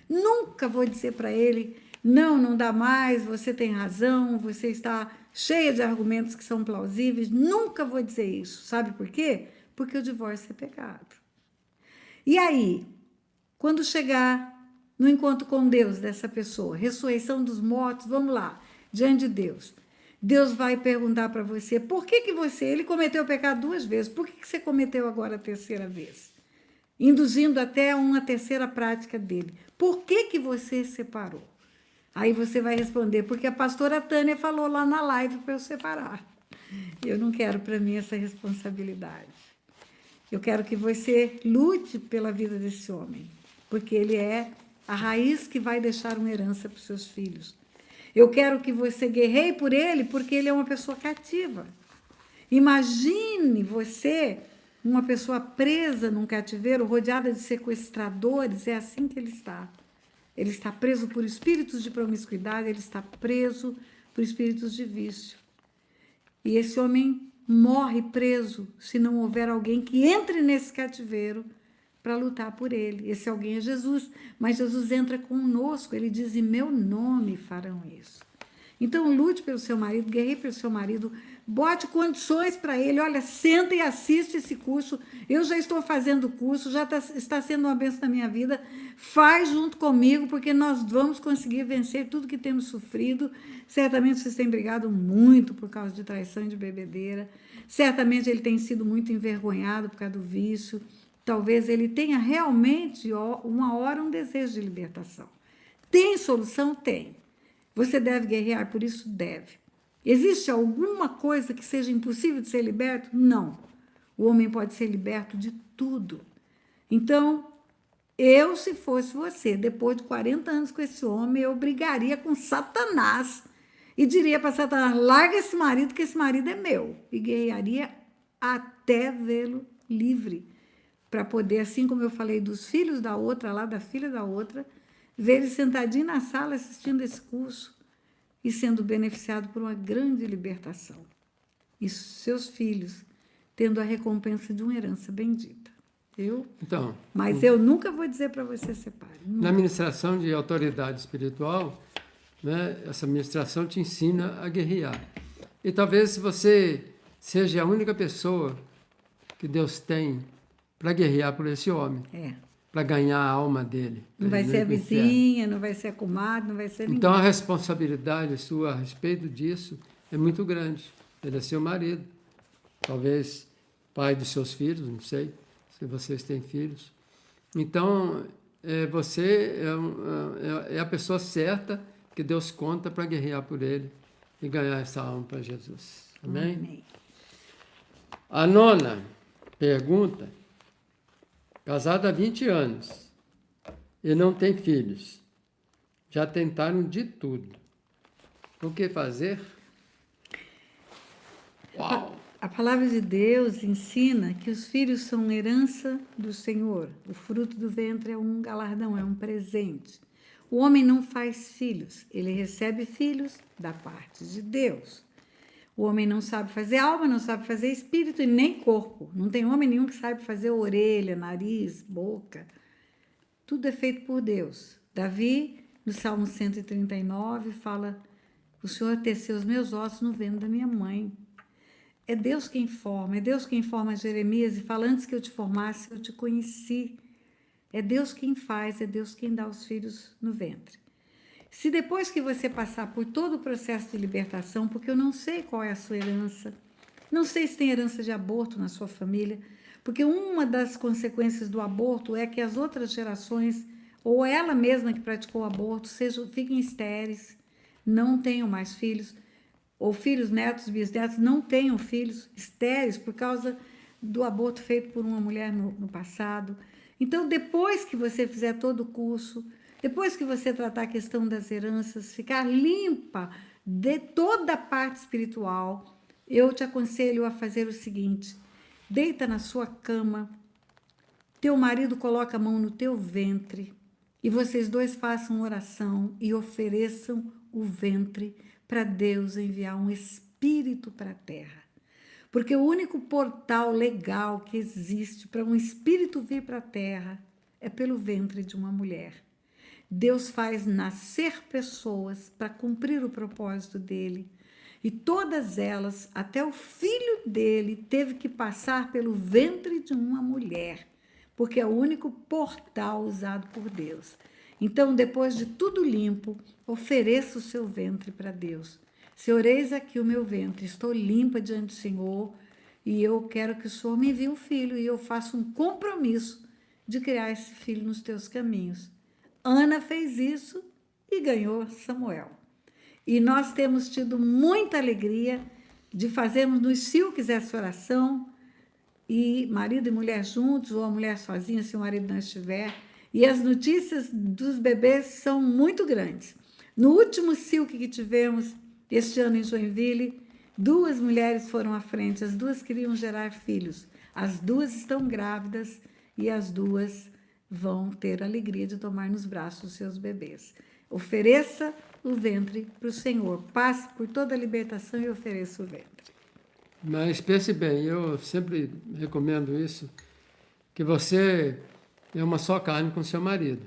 Nunca vou dizer para ele, não dá mais, você tem razão, você está cheia de argumentos que são plausíveis. Nunca vou dizer isso. Sabe por quê? Porque o divórcio é pecado. E aí, quando chegar no encontro com Deus dessa pessoa, ressurreição dos mortos, vamos lá, diante de Deus. Deus vai perguntar para você, por que ele cometeu o pecado 2 vezes, por que você cometeu agora a 3ª vez? Induzindo até uma 3ª prática dele. Por que você separou? Aí você vai responder, porque a pastora Tânia falou lá na live para eu separar. Eu não quero para mim essa responsabilidade. Eu quero que você lute pela vida desse homem, porque ele é a raiz que vai deixar uma herança para os seus filhos. Eu quero que você guerreie por ele, porque ele é uma pessoa cativa. Imagine você, uma pessoa presa num cativeiro, rodeada de sequestradores, é assim que ele está. Ele está preso por espíritos de promiscuidade, ele está preso por espíritos de vício. E esse homem morre preso se não houver alguém que entre nesse cativeiro para lutar por ele. Esse alguém é Jesus, mas Jesus entra conosco, ele diz, em meu nome farão isso. Então, lute pelo seu marido, guerreie pelo seu marido, bote condições para ele, olha, senta e assiste esse curso, eu já estou fazendo o curso, já está sendo uma bênção na minha vida, faz junto comigo, porque nós vamos conseguir vencer tudo que temos sofrido. Certamente vocês têm brigado muito por causa de traição e de bebedeira, certamente ele tem sido muito envergonhado por causa do vício, talvez ele tenha realmente uma hora um desejo de libertação. Tem solução? Tem. Você deve guerrear por isso? Deve. Existe alguma coisa que seja impossível de ser liberto? Não. O homem pode ser liberto de tudo. Então, eu, se fosse você, depois de 40 anos com esse homem, eu brigaria com Satanás e diria para Satanás, larga esse marido, que esse marido é meu. E guerrearia até vê-lo livre, para poder, assim como eu falei dos filhos da outra, lá da filha da outra, ver ele sentadinho na sala assistindo esse curso e sendo beneficiado por uma grande libertação. E seus filhos tendo a recompensa de uma herança bendita. Mas eu nunca vou dizer para você separe. Nunca. Na ministração de autoridade espiritual, né, essa ministração te ensina a guerrear. E talvez você seja a única pessoa que Deus tem para guerrear por esse homem. Para ganhar a alma dele. Não vai ser a vizinha, não vai ser a comadre, não vai ser ninguém. Então a responsabilidade sua a respeito disso é muito grande. Ele é seu marido. Talvez pai dos seus filhos, não sei se vocês têm filhos. Então você é a pessoa certa que Deus conta para guerrear por ele e ganhar essa alma para Jesus. Amém? Amém. A 9ª pergunta. Casada há 20 anos e não tem filhos. Já tentaram de tudo. O que fazer? Uau! A palavra de Deus ensina que os filhos são herança do Senhor. O fruto do ventre é um galardão, é um presente. O homem não faz filhos, ele recebe filhos da parte de Deus. O homem não sabe fazer alma, não sabe fazer espírito e nem corpo. Não tem homem nenhum que saiba fazer orelha, nariz, boca. Tudo é feito por Deus. Davi no Salmo 139, fala: o Senhor teceu os meus ossos no ventre da minha mãe. É Deus quem forma, é Deus quem forma Jeremias e fala: antes que eu te formasse, eu te conheci. É Deus quem faz, é Deus quem dá os filhos no ventre. Se depois que você passar por todo o processo de libertação, porque eu não sei qual é a sua herança, não sei se tem herança de aborto na sua família, porque uma das consequências do aborto é que as outras gerações, ou ela mesma que praticou o aborto, fiquem estéreis, não tenham mais filhos, ou filhos, netos, bisnetos, não tenham filhos estéreis por causa do aborto feito por uma mulher no passado. Então, depois que você fizer todo o curso, depois que você tratar a questão das heranças, ficar limpa de toda a parte espiritual, eu te aconselho a fazer o seguinte: deita na sua cama, teu marido coloca a mão no teu ventre e vocês dois façam oração e ofereçam o ventre para Deus enviar um espírito para a terra. Porque o único portal legal que existe para um espírito vir para a terra é pelo ventre de uma mulher. Deus faz nascer pessoas para cumprir o propósito dele. E todas elas, até o filho dele, teve que passar pelo ventre de uma mulher, porque é o único portal usado por Deus. Então, depois de tudo limpo, ofereça o seu ventre para Deus. Senhor, eis aqui o meu ventre, estou limpa diante do Senhor e eu quero que o Senhor me envie um filho e eu faço um compromisso de criar esse filho nos teus caminhos. Ana fez isso e ganhou Samuel. E nós temos tido muita alegria de fazermos nos silques essa oração, e marido e mulher juntos, ou a mulher sozinha, se o marido não estiver. E as notícias dos bebês são muito grandes. No último silque que tivemos este ano em Joinville, 2 mulheres foram à frente, as 2 queriam gerar filhos. As 2 estão grávidas e as 2 vão ter a alegria de tomar nos braços os seus bebês. Ofereça o ventre para o Senhor. Passe por toda a libertação e ofereça o ventre. Mas pense bem, eu sempre recomendo isso, que você é uma só carne com seu marido.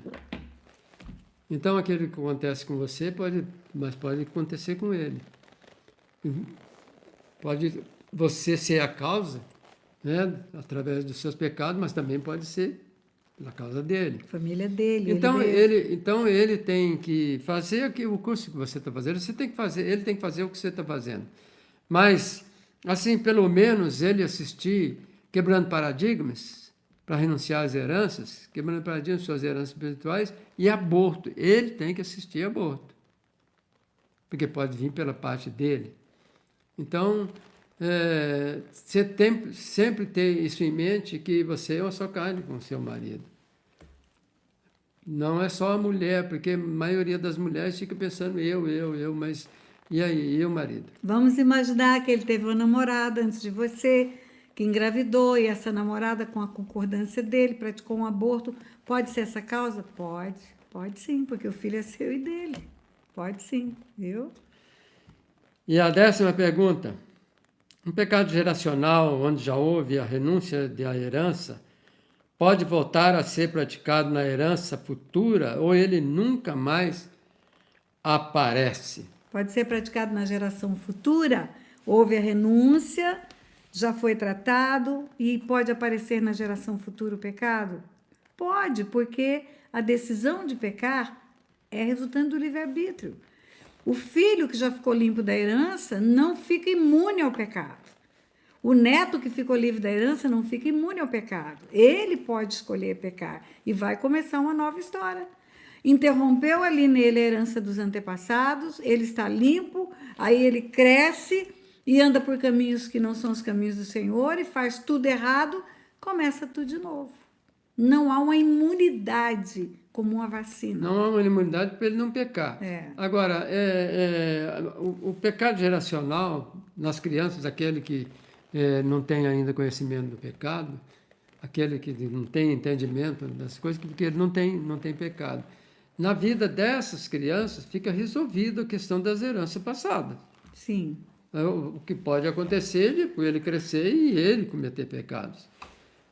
Então, aquilo que acontece com você pode acontecer com ele. Pode você ser a causa, né, através dos seus pecados, mas também pode ser na causa dele. A família dele. Então ele tem que fazer o curso que você está fazendo. Ele tem que fazer o que você está fazendo. Mas assim, pelo menos ele assistir Quebrando Paradigmas para renunciar às heranças, Quebrando Paradigmas, suas heranças espirituais e aborto. Ele tem que assistir aborto, porque pode vir pela parte dele. Então, você tem sempre ter isso em mente, que você é uma só carne com o seu marido. Não é só a mulher, porque a maioria das mulheres fica pensando eu, mas e aí, e o marido? Vamos imaginar que ele teve uma namorada antes de você, que engravidou, e essa namorada, com a concordância dele, praticou um aborto. Pode ser essa causa? Pode sim, porque o filho é seu e dele. Pode sim, viu? E a 10ª pergunta: um pecado geracional, onde já houve a renúncia da herança, pode voltar a ser praticado na herança futura ou ele nunca mais aparece? Pode ser praticado na geração futura, houve a renúncia, já foi tratado, e pode aparecer na geração futura o pecado? Pode, porque a decisão de pecar é resultante do livre-arbítrio. O filho que já ficou limpo da herança não fica imune ao pecado. O neto que ficou livre da herança não fica imune ao pecado. Ele pode escolher pecar e vai começar uma nova história. Interrompeu ali nele a herança dos antepassados, ele está limpo, aí ele cresce e anda por caminhos que não são os caminhos do Senhor e faz tudo errado, começa tudo de novo. Não há uma imunidade como uma vacina. Não há uma imunidade para ele não pecar. Agora, o pecado geracional nas crianças, aquele que não tem ainda conhecimento do pecado, aquele que não tem entendimento das coisas, porque ele não tem pecado. Na vida dessas crianças fica resolvida a questão das heranças passadas. Sim. O que pode acontecer depois ele crescer e ele cometer pecados.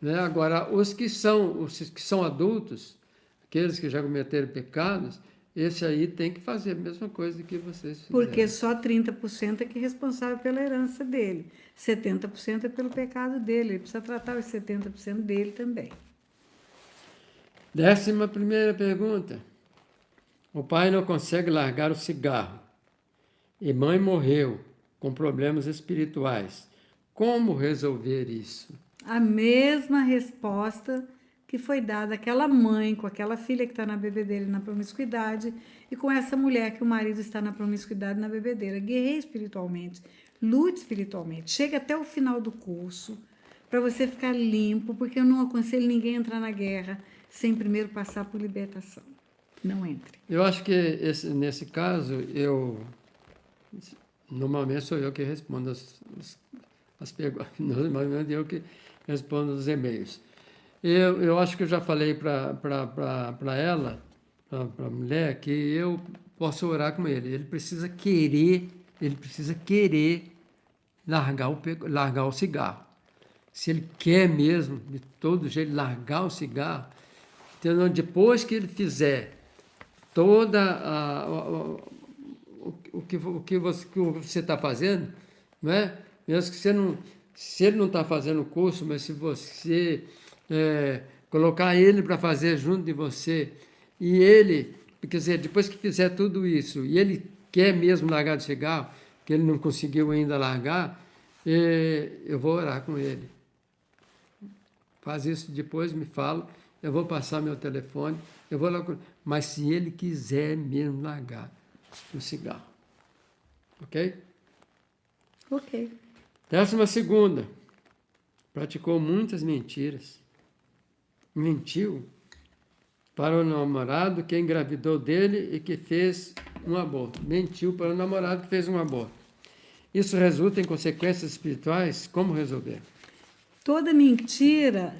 Né? Agora, os que são adultos, aqueles que já cometeram pecados, esse aí tem que fazer a mesma coisa que vocês fizeram. Porque só 30% é que é responsável pela herança dele. 70% é pelo pecado dele. Ele precisa tratar os 70% dele também. 11ª pergunta. O pai não consegue largar o cigarro. E mãe morreu com problemas espirituais. Como resolver isso? A mesma resposta que foi dada àquela mãe, com aquela filha que está na bebedeira e na promiscuidade, e com essa mulher que o marido está na promiscuidade e na bebedeira. Guerreie espiritualmente, lute espiritualmente, chegue até o final do curso, para você ficar limpo, porque eu não aconselho ninguém a entrar na guerra sem primeiro passar por libertação. Não entre. Eu acho que nesse caso, normalmente sou eu que respondo as perguntas, normalmente eu que respondo os e-mails. Eu acho que eu já falei para ela, para a mulher, que eu posso orar com ele. Ele precisa querer largar o cigarro. Se ele quer mesmo, de todo jeito, largar o cigarro, então, depois que ele fizer toda o que você está fazendo, não é? Mesmo que você não, se ele não está fazendo o curso, mas se você colocar ele para fazer junto de você, e ele, quer dizer, depois que fizer tudo isso, e ele quer mesmo largar o cigarro, que ele não conseguiu ainda largar, eu vou orar com ele. Faz isso depois, me fala, eu vou passar meu telefone, eu vou lá, mas se ele quiser mesmo largar o cigarro, ok? Ok. 12ª, praticou muitas mentiras, mentiu para o namorado que engravidou dele e que fez um aborto, mentiu para o namorado que fez um aborto. Isso resulta em consequências espirituais? Como resolver? Toda mentira,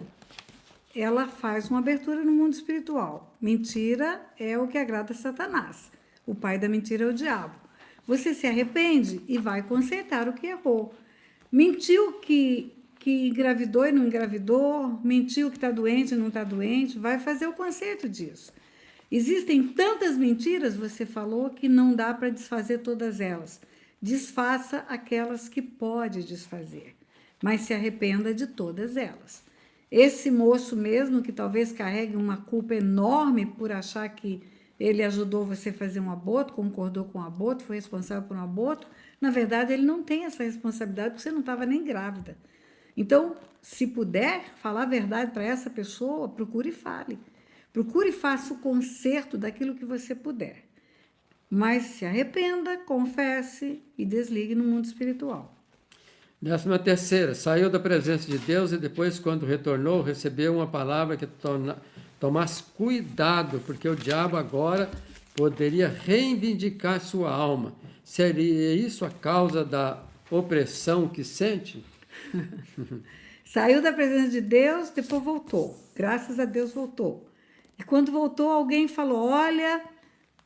ela faz uma abertura no mundo espiritual. Mentira é o que agrada a Satanás. O pai da mentira é o diabo. Você se arrepende e vai consertar o que errou. Mentiu que engravidou e não engravidou, mentiu que está doente e não está doente, vai fazer o conserto disso. Existem tantas mentiras, você falou, que não dá para desfazer todas elas. Desfaça aquelas que pode desfazer, mas se arrependa de todas elas. Esse moço mesmo, que talvez carregue uma culpa enorme por achar que ele ajudou você a fazer um aborto, concordou com o aborto, foi responsável por um aborto, na verdade ele não tem essa responsabilidade porque você não estava nem grávida. Então, se puder falar a verdade para essa pessoa, procure e fale. Procure e faça o conserto daquilo que você puder. Mas se arrependa, confesse e desligue no mundo espiritual. 13ª, saiu da presença de Deus e depois, quando retornou, recebeu uma palavra que tomasse cuidado, porque o diabo agora poderia reivindicar sua alma. Seria isso a causa da opressão que sente? Saiu da presença de Deus, depois voltou. Graças a Deus voltou. E quando voltou, alguém falou: olha,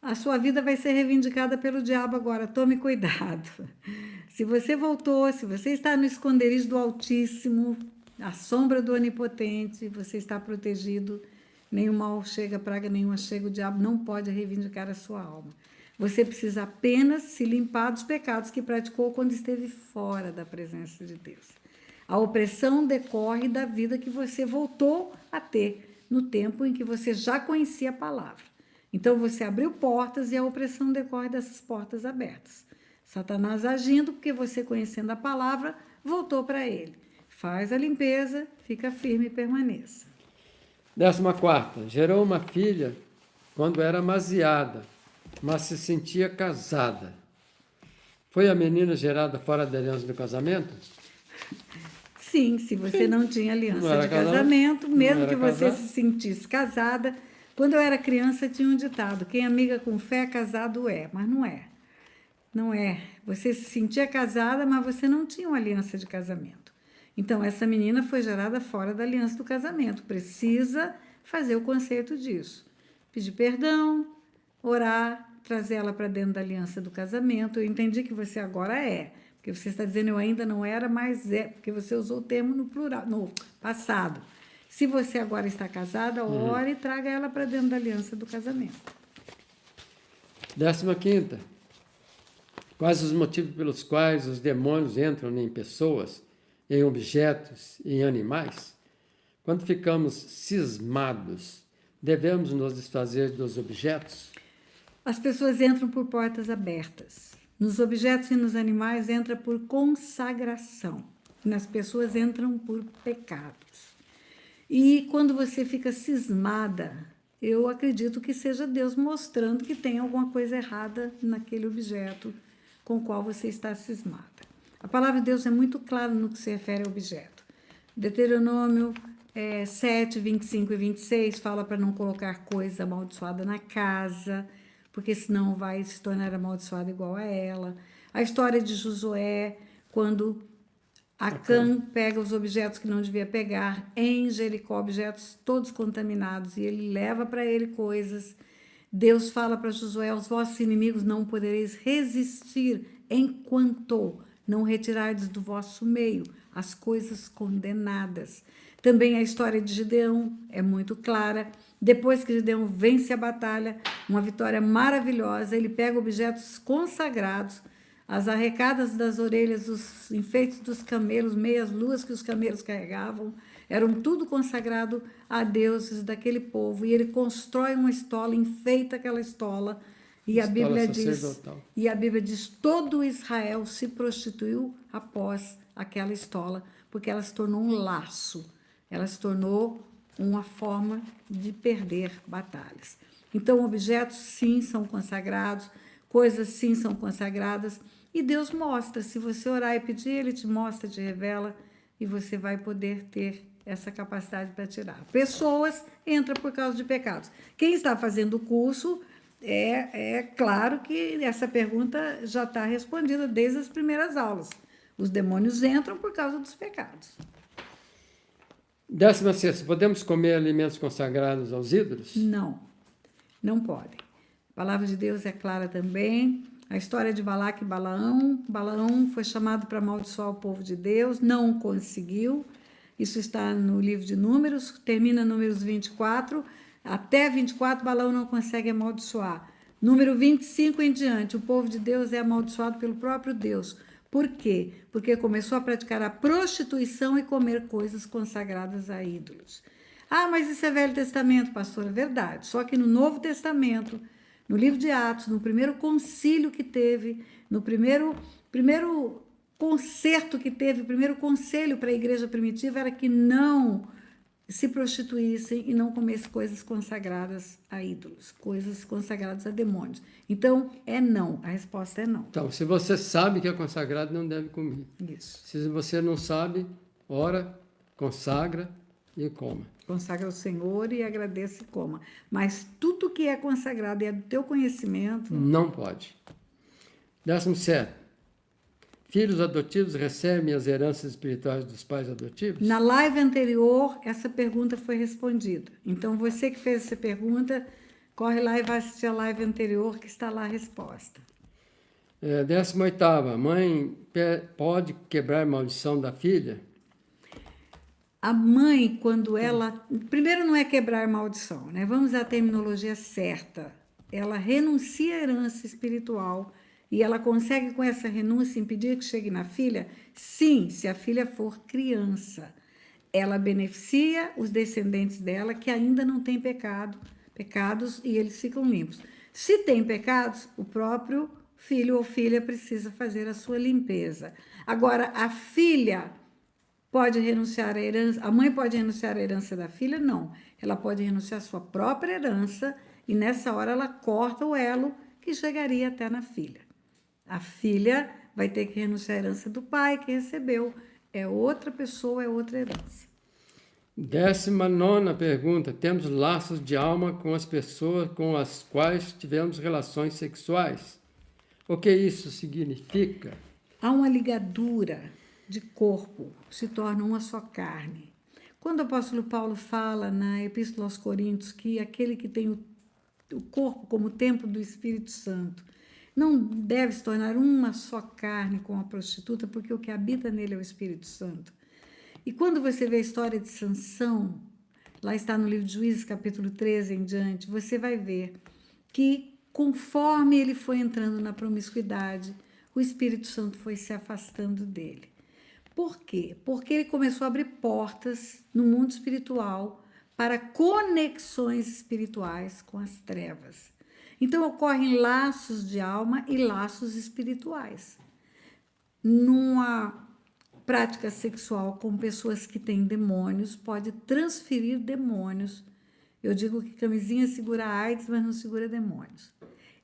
a sua vida vai ser reivindicada pelo diabo agora, tome cuidado. Se você voltou, se você está no esconderijo do Altíssimo, à sombra do Onipotente, você está protegido, nenhum mal chega, praga nenhuma chega, o diabo não pode reivindicar a sua alma. Você precisa apenas se limpar dos pecados que praticou quando esteve fora da presença de Deus. A opressão decorre da vida que você voltou a ter no tempo em que você já conhecia a palavra. Então, você abriu portas e a opressão decorre dessas portas abertas. Satanás agindo, porque você, conhecendo a palavra, voltou para ele. Faz a limpeza, fica firme e permaneça. 14ª, gerou uma filha quando era amaziada, mas se sentia casada. Foi a menina gerada fora da aliança do casamento? Sim, se você não tinha aliança Não era de casada? casamento, mesmo Não era que você casada? se sentisse casada. Quando eu era criança, tinha um ditado: quem amiga com fé, casado é. Mas não é. Não é. Você se sentia casada, mas você não tinha uma aliança de casamento. Então, essa menina foi gerada fora da aliança do casamento. Precisa fazer o conserto disso. Pedir perdão, orar, trazer ela para dentro da aliança do casamento. Eu entendi que você agora é. Porque você está dizendo eu ainda não era, mas é. Porque você usou o termo no plural, no passado. Se você agora está casada, ore e traga ela para dentro da aliança do casamento. 15ª. Quais os motivos pelos quais os demônios entram em pessoas, em objetos, em animais? Quando ficamos cismados, devemos nos desfazer dos objetos? As pessoas entram por portas abertas. Nos objetos e nos animais entra por consagração. Nas pessoas entram por pecados. E quando você fica cismada, eu acredito que seja Deus mostrando que tem alguma coisa errada naquele objeto com o qual você está cismada. A palavra de Deus é muito clara no que se refere ao objeto. Deuteronômio 7, 25 e 26 fala para não colocar coisa amaldiçoada na casa, porque senão vai se tornar amaldiçoada igual a ela. A história de Josué, quando Acã pega os objetos que não devia pegar em Jericó, objetos todos contaminados, e ele leva para ele coisas. Deus fala para Josué: aos vossos inimigos não podereis resistir enquanto não retirardes do vosso meio as coisas condenadas. Também a história de Gideão é muito clara. Depois que Gideão vence a batalha, uma vitória maravilhosa, ele pega objetos consagrados, as arrecadas das orelhas, os enfeites dos camelos, meias luas que os camelos carregavam, eram tudo consagrado a deuses daquele povo. E ele constrói uma estola, enfeita aquela estola, e a Bíblia diz, todo Israel se prostituiu após aquela estola, porque ela se tornou um laço, ela se tornou uma forma de perder batalhas. Então, objetos sim são consagrados, coisas sim são consagradas, e Deus mostra. Se você orar e pedir, Ele te mostra, te revela, e você vai poder ter essa capacidade para tirar. Pessoas entram por causa de pecados. Quem está fazendo o curso, é claro que essa pergunta já está respondida desde as primeiras aulas. Os demônios entram por causa dos pecados. 16ª. Podemos comer alimentos consagrados aos ídolos? Não, não podem. A palavra de Deus é clara também. A história de Balaque e Balaão. Balaão foi chamado para amaldiçoar o povo de Deus, não conseguiu. Isso está no livro de Números, termina Números 24. Até 24, Balaão não consegue amaldiçoar. Número 25 em diante, o povo de Deus é amaldiçoado pelo próprio Deus. Por quê? Porque começou a praticar a prostituição e comer coisas consagradas a ídolos. Ah, mas isso é Velho Testamento, pastor, é verdade. Só que no Novo Testamento, no livro de Atos, no primeiro concílio que teve, no primeiro concerto que teve, o primeiro conselho para a igreja primitiva era que não se prostituíssem e não comessem coisas consagradas a ídolos, coisas consagradas a demônios. Então, é não. A resposta é não. Então, se você sabe que é consagrado, não deve comer. Isso. Se você não sabe, ora, consagra e coma. Consagra ao Senhor e agradeça e coma. Mas tudo que é consagrado e é do teu conhecimento... Não pode. 17. Filhos adotivos recebem as heranças espirituais dos pais adotivos? Na live anterior, essa pergunta foi respondida. Então, você que fez essa pergunta, corre lá e vai assistir a live anterior, que está lá a resposta. 18ª. Mãe pode quebrar a maldição da filha? A mãe, quando ela... Primeiro, não é quebrar maldição, né? Vamos à terminologia certa. Ela renuncia à herança espiritual e ela consegue, com essa renúncia, impedir que chegue na filha? Sim, se a filha for criança. Ela beneficia os descendentes dela que ainda não têm pecados, e eles ficam limpos. Se tem pecados, o próprio filho ou filha precisa fazer a sua limpeza. Agora, a filha pode renunciar à herança, a mãe pode renunciar à herança da filha? Não. Ela pode renunciar à sua própria herança e, nessa hora, ela corta o elo que chegaria até na filha. A filha vai ter que renunciar à herança do pai que recebeu. É outra pessoa, é outra herança. 19ª pergunta. Temos laços de alma com as pessoas com as quais tivemos relações sexuais. O que isso significa? Há uma ligadura de corpo, se torna uma só carne. Quando o apóstolo Paulo fala na Epístola aos Coríntios que aquele que tem o corpo como templo do Espírito Santo não deve se tornar uma só carne com a prostituta, porque o que habita nele é o Espírito Santo. E quando você vê a história de Sansão, lá está no livro de Juízes, capítulo 13 em diante, você vai ver que conforme ele foi entrando na promiscuidade, o Espírito Santo foi se afastando dele. Por quê? Porque ele começou a abrir portas no mundo espiritual para conexões espirituais com as trevas. Então, ocorrem laços de alma e laços espirituais. Numa prática sexual com pessoas que têm demônios, pode transferir demônios. Eu digo que camisinha segura AIDS, mas não segura demônios.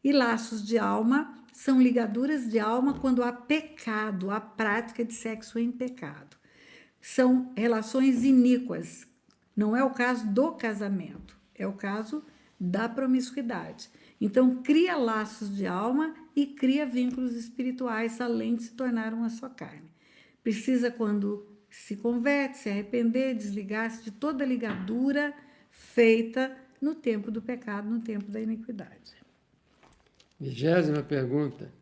E laços de alma são ligaduras de alma quando há pecado, a prática de sexo em pecado. São relações iníquas. Não é o caso do casamento, é o caso da promiscuidade. Então, cria laços de alma e cria vínculos espirituais, além de se tornar uma só carne. Precisa, quando se converte, se arrepender, desligar-se de toda ligadura feita no tempo do pecado, no tempo da iniquidade. 20ª pergunta.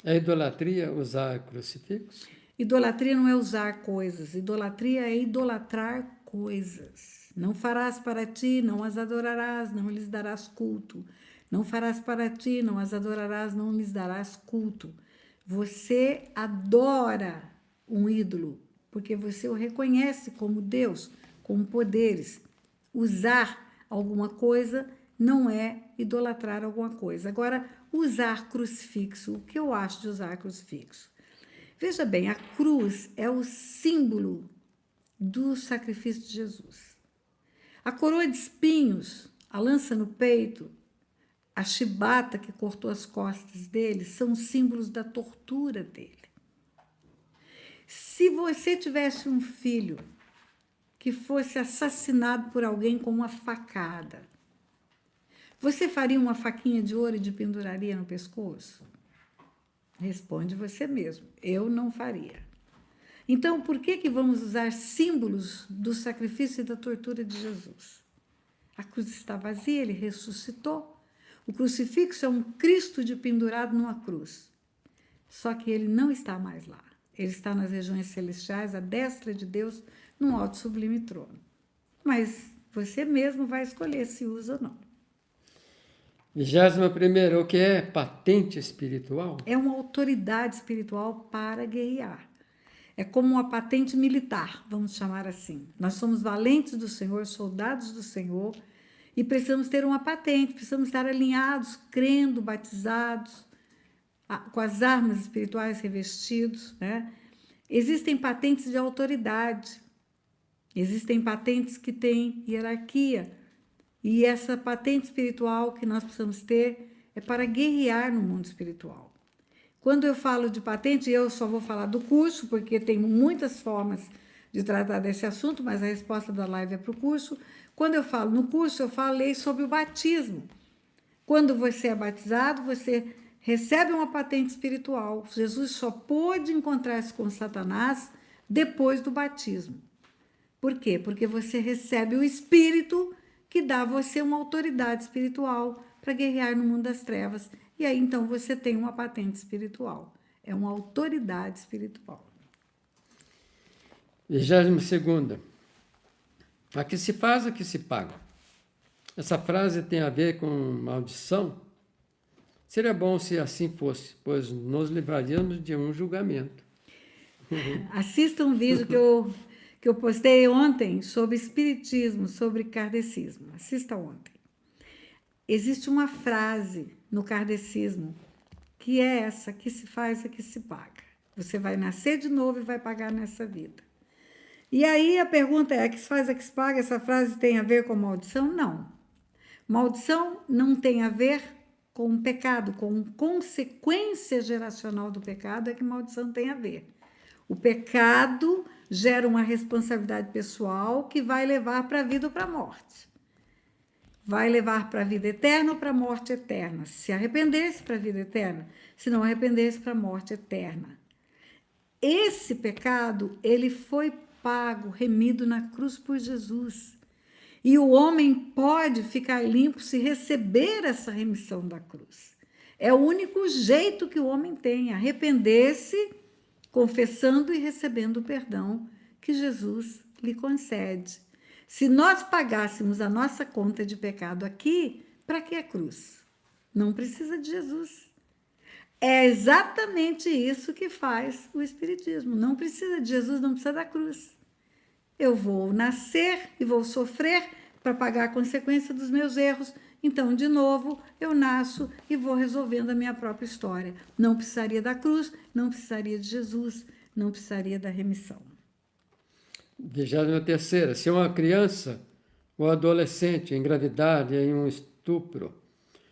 É idolatria usar crucifixo? Idolatria não é usar coisas, idolatria é idolatrar coisas. Não farás para ti, não as adorarás, não lhes darás culto. Não farás para ti, não as adorarás, não lhes darás culto. Você adora um ídolo, porque você o reconhece como Deus, como poderes. Usar alguma coisa não é idolatrar alguma coisa. Agora, usar crucifixo, o que eu acho de usar crucifixo? Veja bem, a cruz é o símbolo do sacrifício de Jesus. A coroa de espinhos, a lança no peito, a chibata que cortou as costas dele, são símbolos da tortura dele. Se você tivesse um filho que fosse assassinado por alguém com uma facada, você faria uma faquinha de ouro e de penduraria no pescoço? Responde você mesmo, eu não faria. Então, por que vamos usar símbolos do sacrifício e da tortura de Jesus? A cruz está vazia, ele ressuscitou. O crucifixo é um Cristo de pendurado numa cruz. Só que ele não está mais lá. Ele está nas regiões celestiais, à destra de Deus, num alto sublime trono. Mas você mesmo vai escolher se usa ou não. 21ª, o que é patente espiritual? É uma autoridade espiritual para guerrear. É como uma patente militar, vamos chamar assim. Nós somos valentes do Senhor, soldados do Senhor, e precisamos ter uma patente, precisamos estar alinhados, crendo, batizados, com as armas espirituais revestidos, né? Existem patentes de autoridade, existem patentes que têm hierarquia, e essa patente espiritual que nós precisamos ter é para guerrear no mundo espiritual. Quando eu falo de patente, eu só vou falar do curso, porque tem muitas formas de tratar desse assunto, mas a resposta da live é para o curso. Quando eu falo no curso, eu falei sobre o batismo. Quando você é batizado, você recebe uma patente espiritual. Jesus só pôde encontrar-se com Satanás depois do batismo. Por quê? Porque você recebe o Espírito que dá a você uma autoridade espiritual para guerrear no mundo das trevas. E aí, então, você tem uma patente espiritual. É uma autoridade espiritual. 22ª. A que se faz, a que se paga. Essa frase tem a ver com maldição? Seria bom se assim fosse, pois nos livraríamos de um julgamento. Assista um vídeo que eu postei ontem sobre espiritismo, sobre kardecismo. Assista ontem. Existe uma frase no kardecismo que é essa, que se faz, a que se paga. Você vai nascer de novo e vai pagar nessa vida. E aí a pergunta é, a que se faz, a que se paga, essa frase tem a ver com maldição? Não. Maldição não tem a ver com o pecado, com consequência geracional do pecado é que maldição tem a ver. O pecado gera uma responsabilidade pessoal que vai levar para a vida ou para a morte. Vai levar para a vida eterna ou para a morte eterna. Se arrepender-se para a vida eterna, se não arrepender-se para a morte eterna. Esse pecado, ele foi pago, remido na cruz por Jesus. E o homem pode ficar limpo se receber essa remissão da cruz. É o único jeito que o homem tem, arrepender-se, confessando e recebendo o perdão que Jesus lhe concede. Se nós pagássemos a nossa conta de pecado aqui, para que a cruz? não precisa de Jesus. É exatamente isso que faz o Espiritismo. Não precisa de Jesus, não precisa da cruz. Eu vou nascer e vou sofrer para pagar a consequência dos meus erros. Então, de novo, eu nasço e vou resolvendo a minha própria história. Não precisaria da cruz, não precisaria de Jesus, não precisaria da remissão. 23ª. Se uma criança ou adolescente engravidar em um estupro,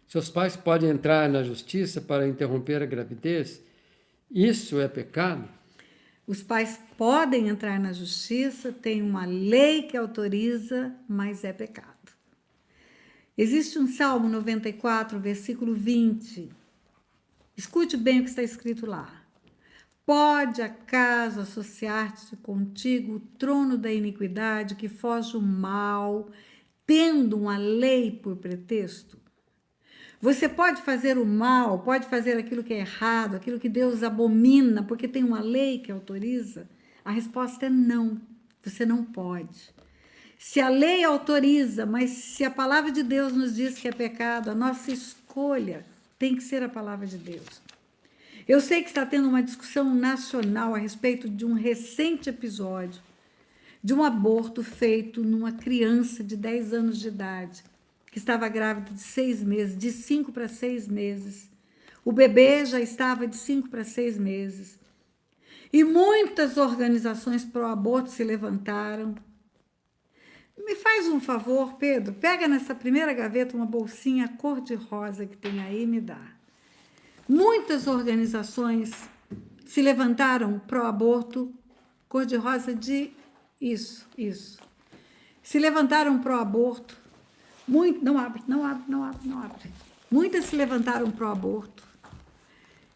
seus pais podem entrar na justiça para interromper a gravidez? Isso é pecado? Os pais podem entrar na justiça, tem uma lei que autoriza, mas é pecado. Existe um Salmo 94, versículo 20. Escute bem o que está escrito lá. Pode acaso associar-te contigo o trono da iniquidade que foge o mal, tendo uma lei por pretexto? Você pode fazer o mal, pode fazer aquilo que é errado, aquilo que Deus abomina, porque tem uma lei que autoriza? A resposta é não, você não pode. Se a lei autoriza, mas se a palavra de Deus nos diz que é pecado, a nossa escolha tem que ser a palavra de Deus. Eu sei que está tendo uma discussão nacional a respeito de um recente episódio de um aborto feito numa criança de 10 anos de idade, que estava grávida de 6 meses, de 5 para 6 meses. O bebê já estava de 5 para 6 meses. E muitas organizações pró-aborto se levantaram. Me faz um favor, Pedro, pega nessa primeira gaveta uma bolsinha cor-de-rosa que tem aí e me dá. Muitas organizações se levantaram pró-aborto, cor-de-rosa de isso. Se levantaram pró-aborto. Não abre. Muitas se levantaram pró-aborto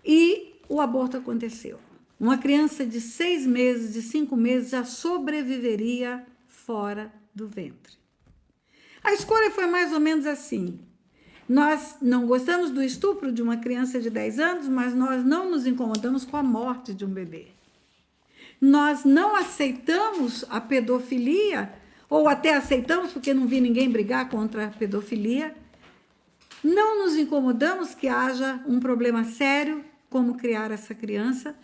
e o aborto aconteceu. Uma criança de 6 meses, de 5 meses, já sobreviveria fora do ventre. A escolha foi mais ou menos assim. Nós não gostamos do estupro de uma criança de 10 anos, mas nós não nos incomodamos com a morte de um bebê. Nós não aceitamos a pedofilia, ou até aceitamos porque não vi ninguém brigar contra a pedofilia. Não nos incomodamos que haja um problema sério, como criar essa criança,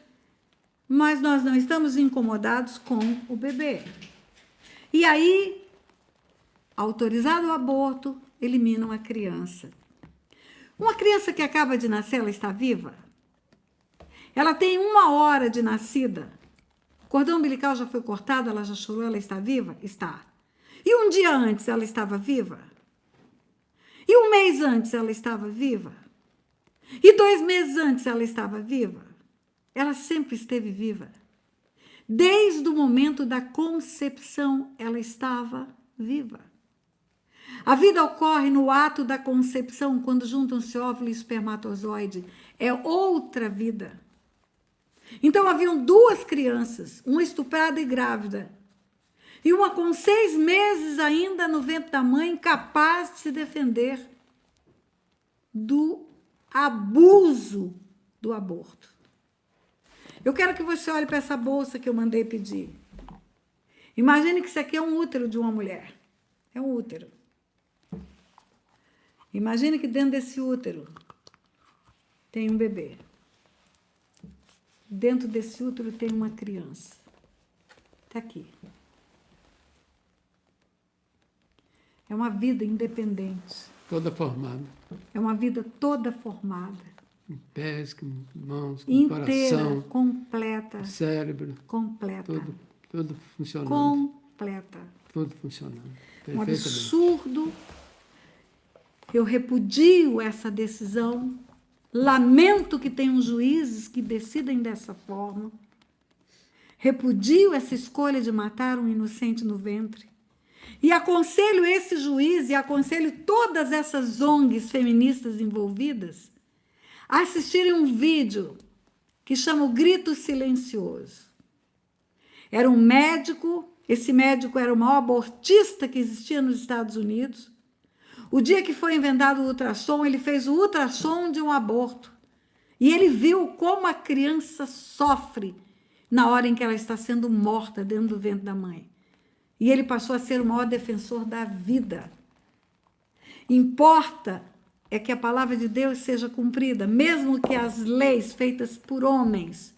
mas nós não estamos incomodados com o bebê. E aí, autorizado o aborto, eliminam a criança. Uma criança que acaba de nascer, ela está viva? Ela tem 1 hora de nascida. O cordão umbilical já foi cortado, ela já chorou, ela está viva? Está. E um dia antes ela estava viva? E 1 mês antes ela estava viva? E 2 meses antes ela estava viva? Ela sempre esteve viva. Desde o momento da concepção, ela estava viva. A vida ocorre no ato da concepção, quando juntam-se óvulo e espermatozoide. É outra vida. Então, haviam 2 crianças, uma estuprada e grávida, e uma com 6 meses ainda no ventre da mãe, incapaz de se defender do abuso do aborto. Eu quero que você olhe para essa bolsa que eu mandei pedir. Imagine que isso aqui é um útero de uma mulher. É um útero. Imagine que dentro desse útero tem um bebê. Dentro desse útero tem uma criança. Está aqui. É uma vida independente. Toda formada. É uma vida toda formada. Com pés, com mãos, com inteira, coração. completa. Cérebro. Completa. Tudo funcionando. Completa. Tudo funcionando. Um absurdo. Eu repudio essa decisão. Lamento que tenham juízes que decidem dessa forma. Repudio essa escolha de matar um inocente no ventre. E aconselho esse juiz e aconselho todas essas ONGs feministas envolvidas a assistirem um vídeo que chama O Grito Silencioso. Era um médico, esse médico era o maior abortista que existia nos Estados Unidos. O dia que foi inventado o ultrassom, ele fez o ultrassom de um aborto. E ele viu como a criança sofre na hora em que ela está sendo morta dentro do ventre da mãe. E ele passou a ser o maior defensor da vida. Importa é que a palavra de Deus seja cumprida, mesmo que as leis feitas por homens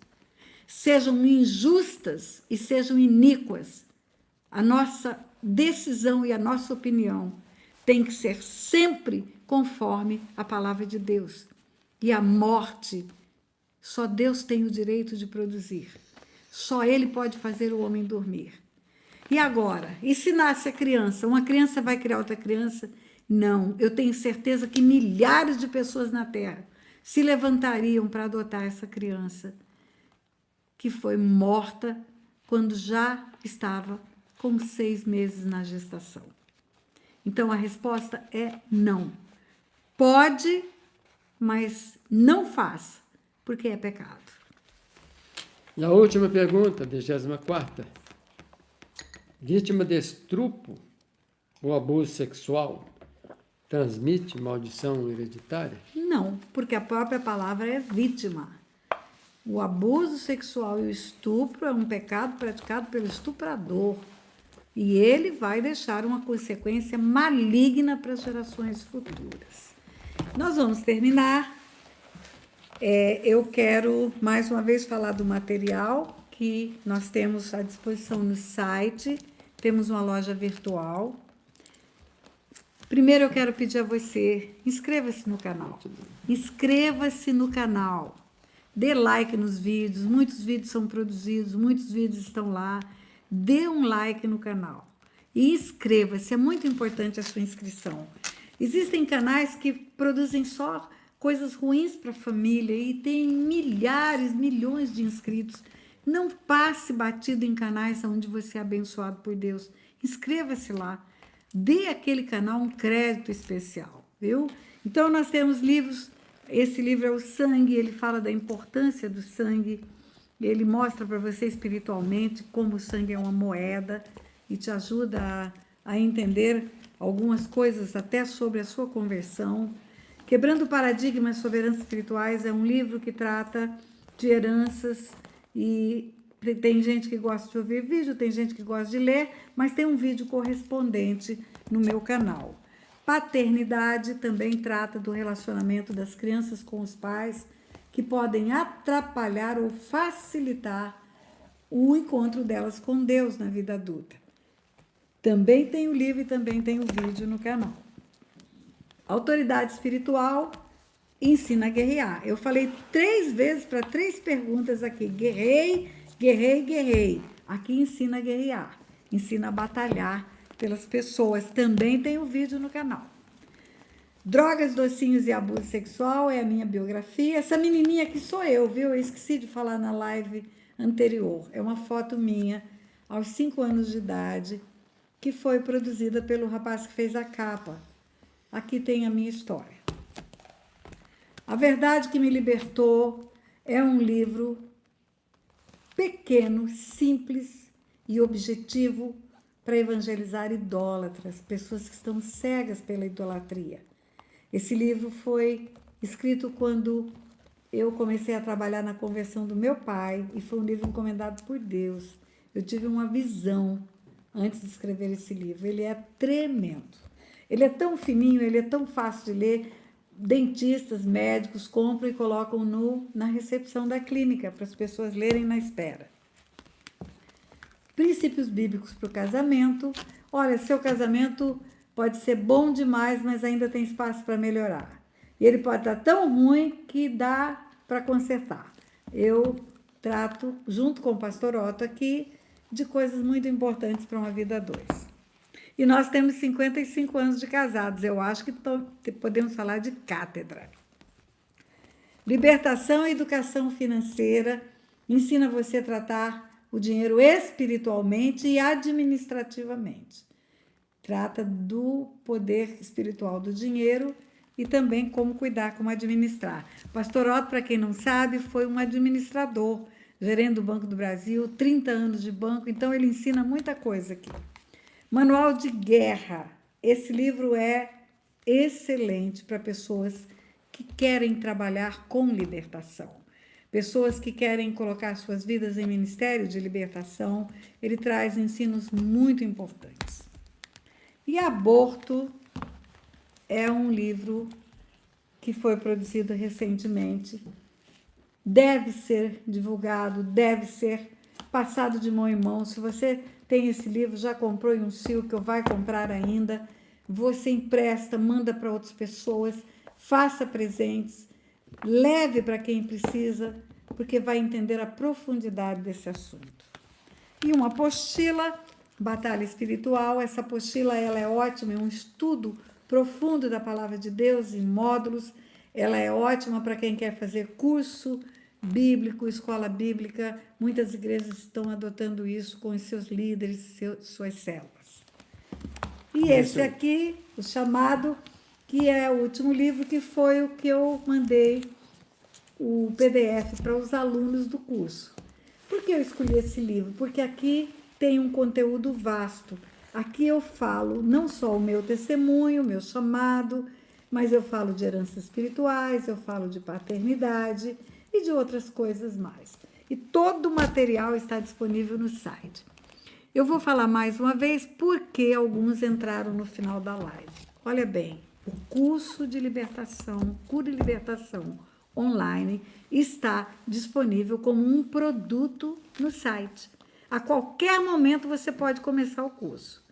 sejam injustas e sejam iníquas. A nossa decisão e a nossa opinião tem que ser sempre conforme a palavra de Deus. E a morte, só Deus tem o direito de produzir. Só Ele pode fazer o homem dormir. E agora? E se nasce a criança? Uma criança vai criar outra criança? Não. Eu tenho certeza que milhares de pessoas na Terra se levantariam para adotar essa criança que foi morta quando já estava com 6 meses na gestação. Então, a resposta é não. Pode, mas não faça, porque é pecado. E a última pergunta, 24ª. Vítima de estupro ou abuso sexual transmite maldição hereditária? Não, porque a própria palavra é vítima. O abuso sexual e o estupro é um pecado praticado pelo estuprador. E ele vai deixar uma consequência maligna para as gerações futuras. Nós vamos terminar. Eu quero, mais uma vez, falar do material que nós temos à disposição no site. Temos uma loja virtual. Primeiro, eu quero pedir a você, inscreva-se no canal. Inscreva-se no canal. Dê like nos vídeos. Muitos vídeos são produzidos, muitos vídeos estão lá. Dê um like no canal e inscreva-se, é muito importante a sua inscrição. Existem canais que produzem só coisas ruins para a família e tem milhares, milhões de inscritos. Não passe batido em canais onde você é abençoado por Deus. Inscreva-se lá, dê àquele canal um crédito especial, viu? Então, nós temos livros, esse livro é o Sangue, ele fala da importância do sangue. Ele mostra para você espiritualmente como o sangue é uma moeda e te ajuda a entender algumas coisas até sobre a sua conversão. Quebrando Paradigmas sobre Heranças Espirituais é um livro que trata de heranças e tem gente que gosta de ouvir vídeo, tem gente que gosta de ler, mas tem um vídeo correspondente no meu canal. Paternidade também trata do relacionamento das crianças com os pais, que podem atrapalhar ou facilitar o encontro delas com Deus na vida adulta. Também tem o livro e também tem o vídeo no canal. Autoridade espiritual ensina a guerrear. Eu falei 3 vezes para 3 perguntas aqui. Guerrei, guerrei, guerrei. Aqui ensina a guerrear, ensina a batalhar pelas pessoas. Também tem o vídeo no canal. Drogas, docinhos e abuso sexual é a minha biografia. Essa menininha aqui sou eu, viu? Eu esqueci de falar na live anterior. É uma foto minha, aos 5 anos de idade, que foi produzida pelo rapaz que fez a capa. Aqui tem a minha história. A Verdade que Me Libertou é um livro pequeno, simples e objetivo para evangelizar idólatras, pessoas que estão cegas pela idolatria. Esse livro foi escrito quando eu comecei a trabalhar na conversão do meu pai e foi um livro encomendado por Deus. Eu tive uma visão antes de escrever esse livro. Ele é tremendo. Ele é tão fininho, ele é tão fácil de ler. Dentistas, médicos compram e colocam na recepção da clínica para as pessoas lerem na espera. Princípios bíblicos para o casamento. Olha, seu casamento pode ser bom demais, mas ainda tem espaço para melhorar. E ele pode estar tão ruim que dá para consertar. Eu trato, junto com o pastor Otto aqui, de coisas muito importantes para uma vida a 2. E nós temos 55 anos de casados. Eu acho que podemos falar de cátedra. Libertação e educação financeira ensina você a tratar o dinheiro espiritualmente e administrativamente. Trata do poder espiritual do dinheiro e também como cuidar, como administrar. Pastor Otto, para quem não sabe, foi um administrador, gerente do Banco do Brasil, 30 anos de banco, então ele ensina muita coisa aqui. Manual de Guerra. Esse livro é excelente para pessoas que querem trabalhar com libertação. Pessoas que querem colocar suas vidas em ministério de libertação. Ele traz ensinos muito importantes. E Aborto é um livro que foi produzido recentemente. Deve ser divulgado, deve ser passado de mão em mão. Se você tem esse livro, já comprou em um Silk ou vai comprar ainda, você empresta, manda para outras pessoas, faça presentes, leve para quem precisa, porque vai entender a profundidade desse assunto. E uma apostila, Batalha Espiritual. Essa apostila ela é ótima, é um estudo profundo da Palavra de Deus em módulos. Ela é ótima para quem quer fazer curso bíblico, escola bíblica. Muitas igrejas estão adotando isso com os seus líderes, suas células. E esse aqui, o chamado, que é o último livro, que foi o que eu mandei o PDF para os alunos do curso. Por que eu escolhi esse livro? Porque aqui tem um conteúdo vasto. Aqui eu falo não só o meu testemunho, o meu chamado, mas eu falo de heranças espirituais, eu falo de paternidade e de outras coisas mais. E todo o material está disponível no site. Eu vou falar mais uma vez porque alguns entraram no final da live. Olha bem, o curso de libertação, cura e libertação online, está disponível como um produto no site. A qualquer momento você pode começar o curso.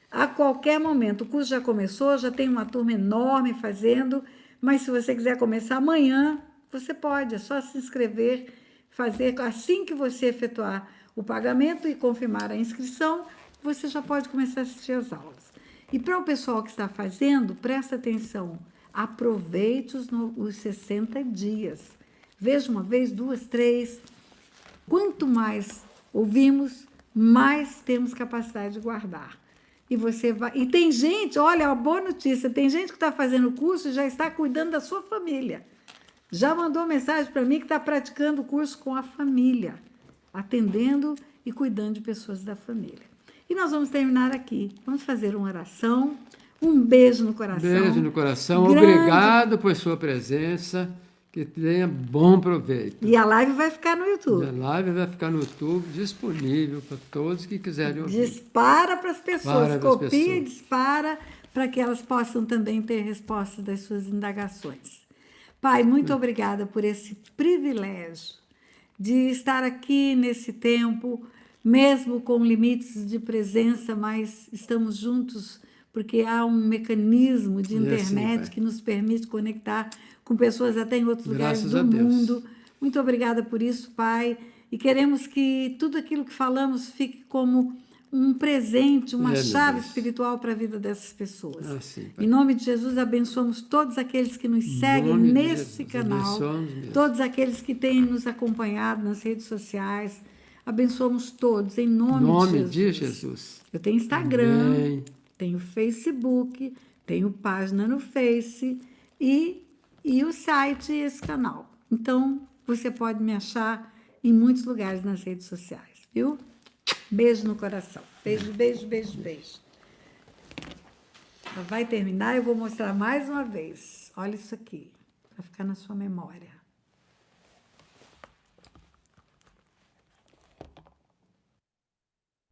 A qualquer momento. O curso já começou, já tem uma turma enorme fazendo, mas se você quiser começar amanhã, você pode, é só se inscrever, fazer assim que você efetuar o pagamento e confirmar a inscrição, você já pode começar a assistir às aulas. E para o pessoal que está fazendo, presta atenção, aproveite os 60 dias. Veja uma vez, duas, três. Quanto mais ouvimos, mais temos capacidade de guardar. E você vai. E tem gente, olha, a boa notícia, tem gente que está fazendo o curso e já está cuidando da sua família. Já mandou mensagem para mim que está praticando o curso com a família, atendendo e cuidando de pessoas da família. E nós vamos terminar aqui. Vamos fazer uma oração. Um beijo no coração. Beijo no coração. Grande. Obrigado por sua presença. Que tenha bom proveito. E a live vai ficar no YouTube. A live vai ficar no YouTube, disponível para todos que quiserem ouvir. Dispara para as pessoas. Copia pessoas. e dispara para que elas possam também ter respostas das suas indagações. Pai, muito obrigada por esse privilégio de estar aqui nesse tempo, mesmo com limites de presença, mas estamos juntos porque há um mecanismo de internet que nos permite conectar com pessoas até em outros lugares do mundo. Muito obrigada por isso, Pai. E queremos que tudo aquilo que falamos fique como um presente, uma chave espiritual para a vida dessas pessoas. Em nome de Jesus, abençoamos todos aqueles que nos seguem nesse canal, todos aqueles que têm nos acompanhado nas redes sociais. Abençoamos todos, em nome de Jesus. Eu tenho Instagram, tenho Facebook, tenho página no Face e o site e esse canal. Então, você pode me achar em muitos lugares nas redes sociais, viu? Beijo no coração. Beijo, beijo, beijo, beijo. Vai terminar, eu vou mostrar mais uma vez. Olha isso aqui, para ficar na sua memória.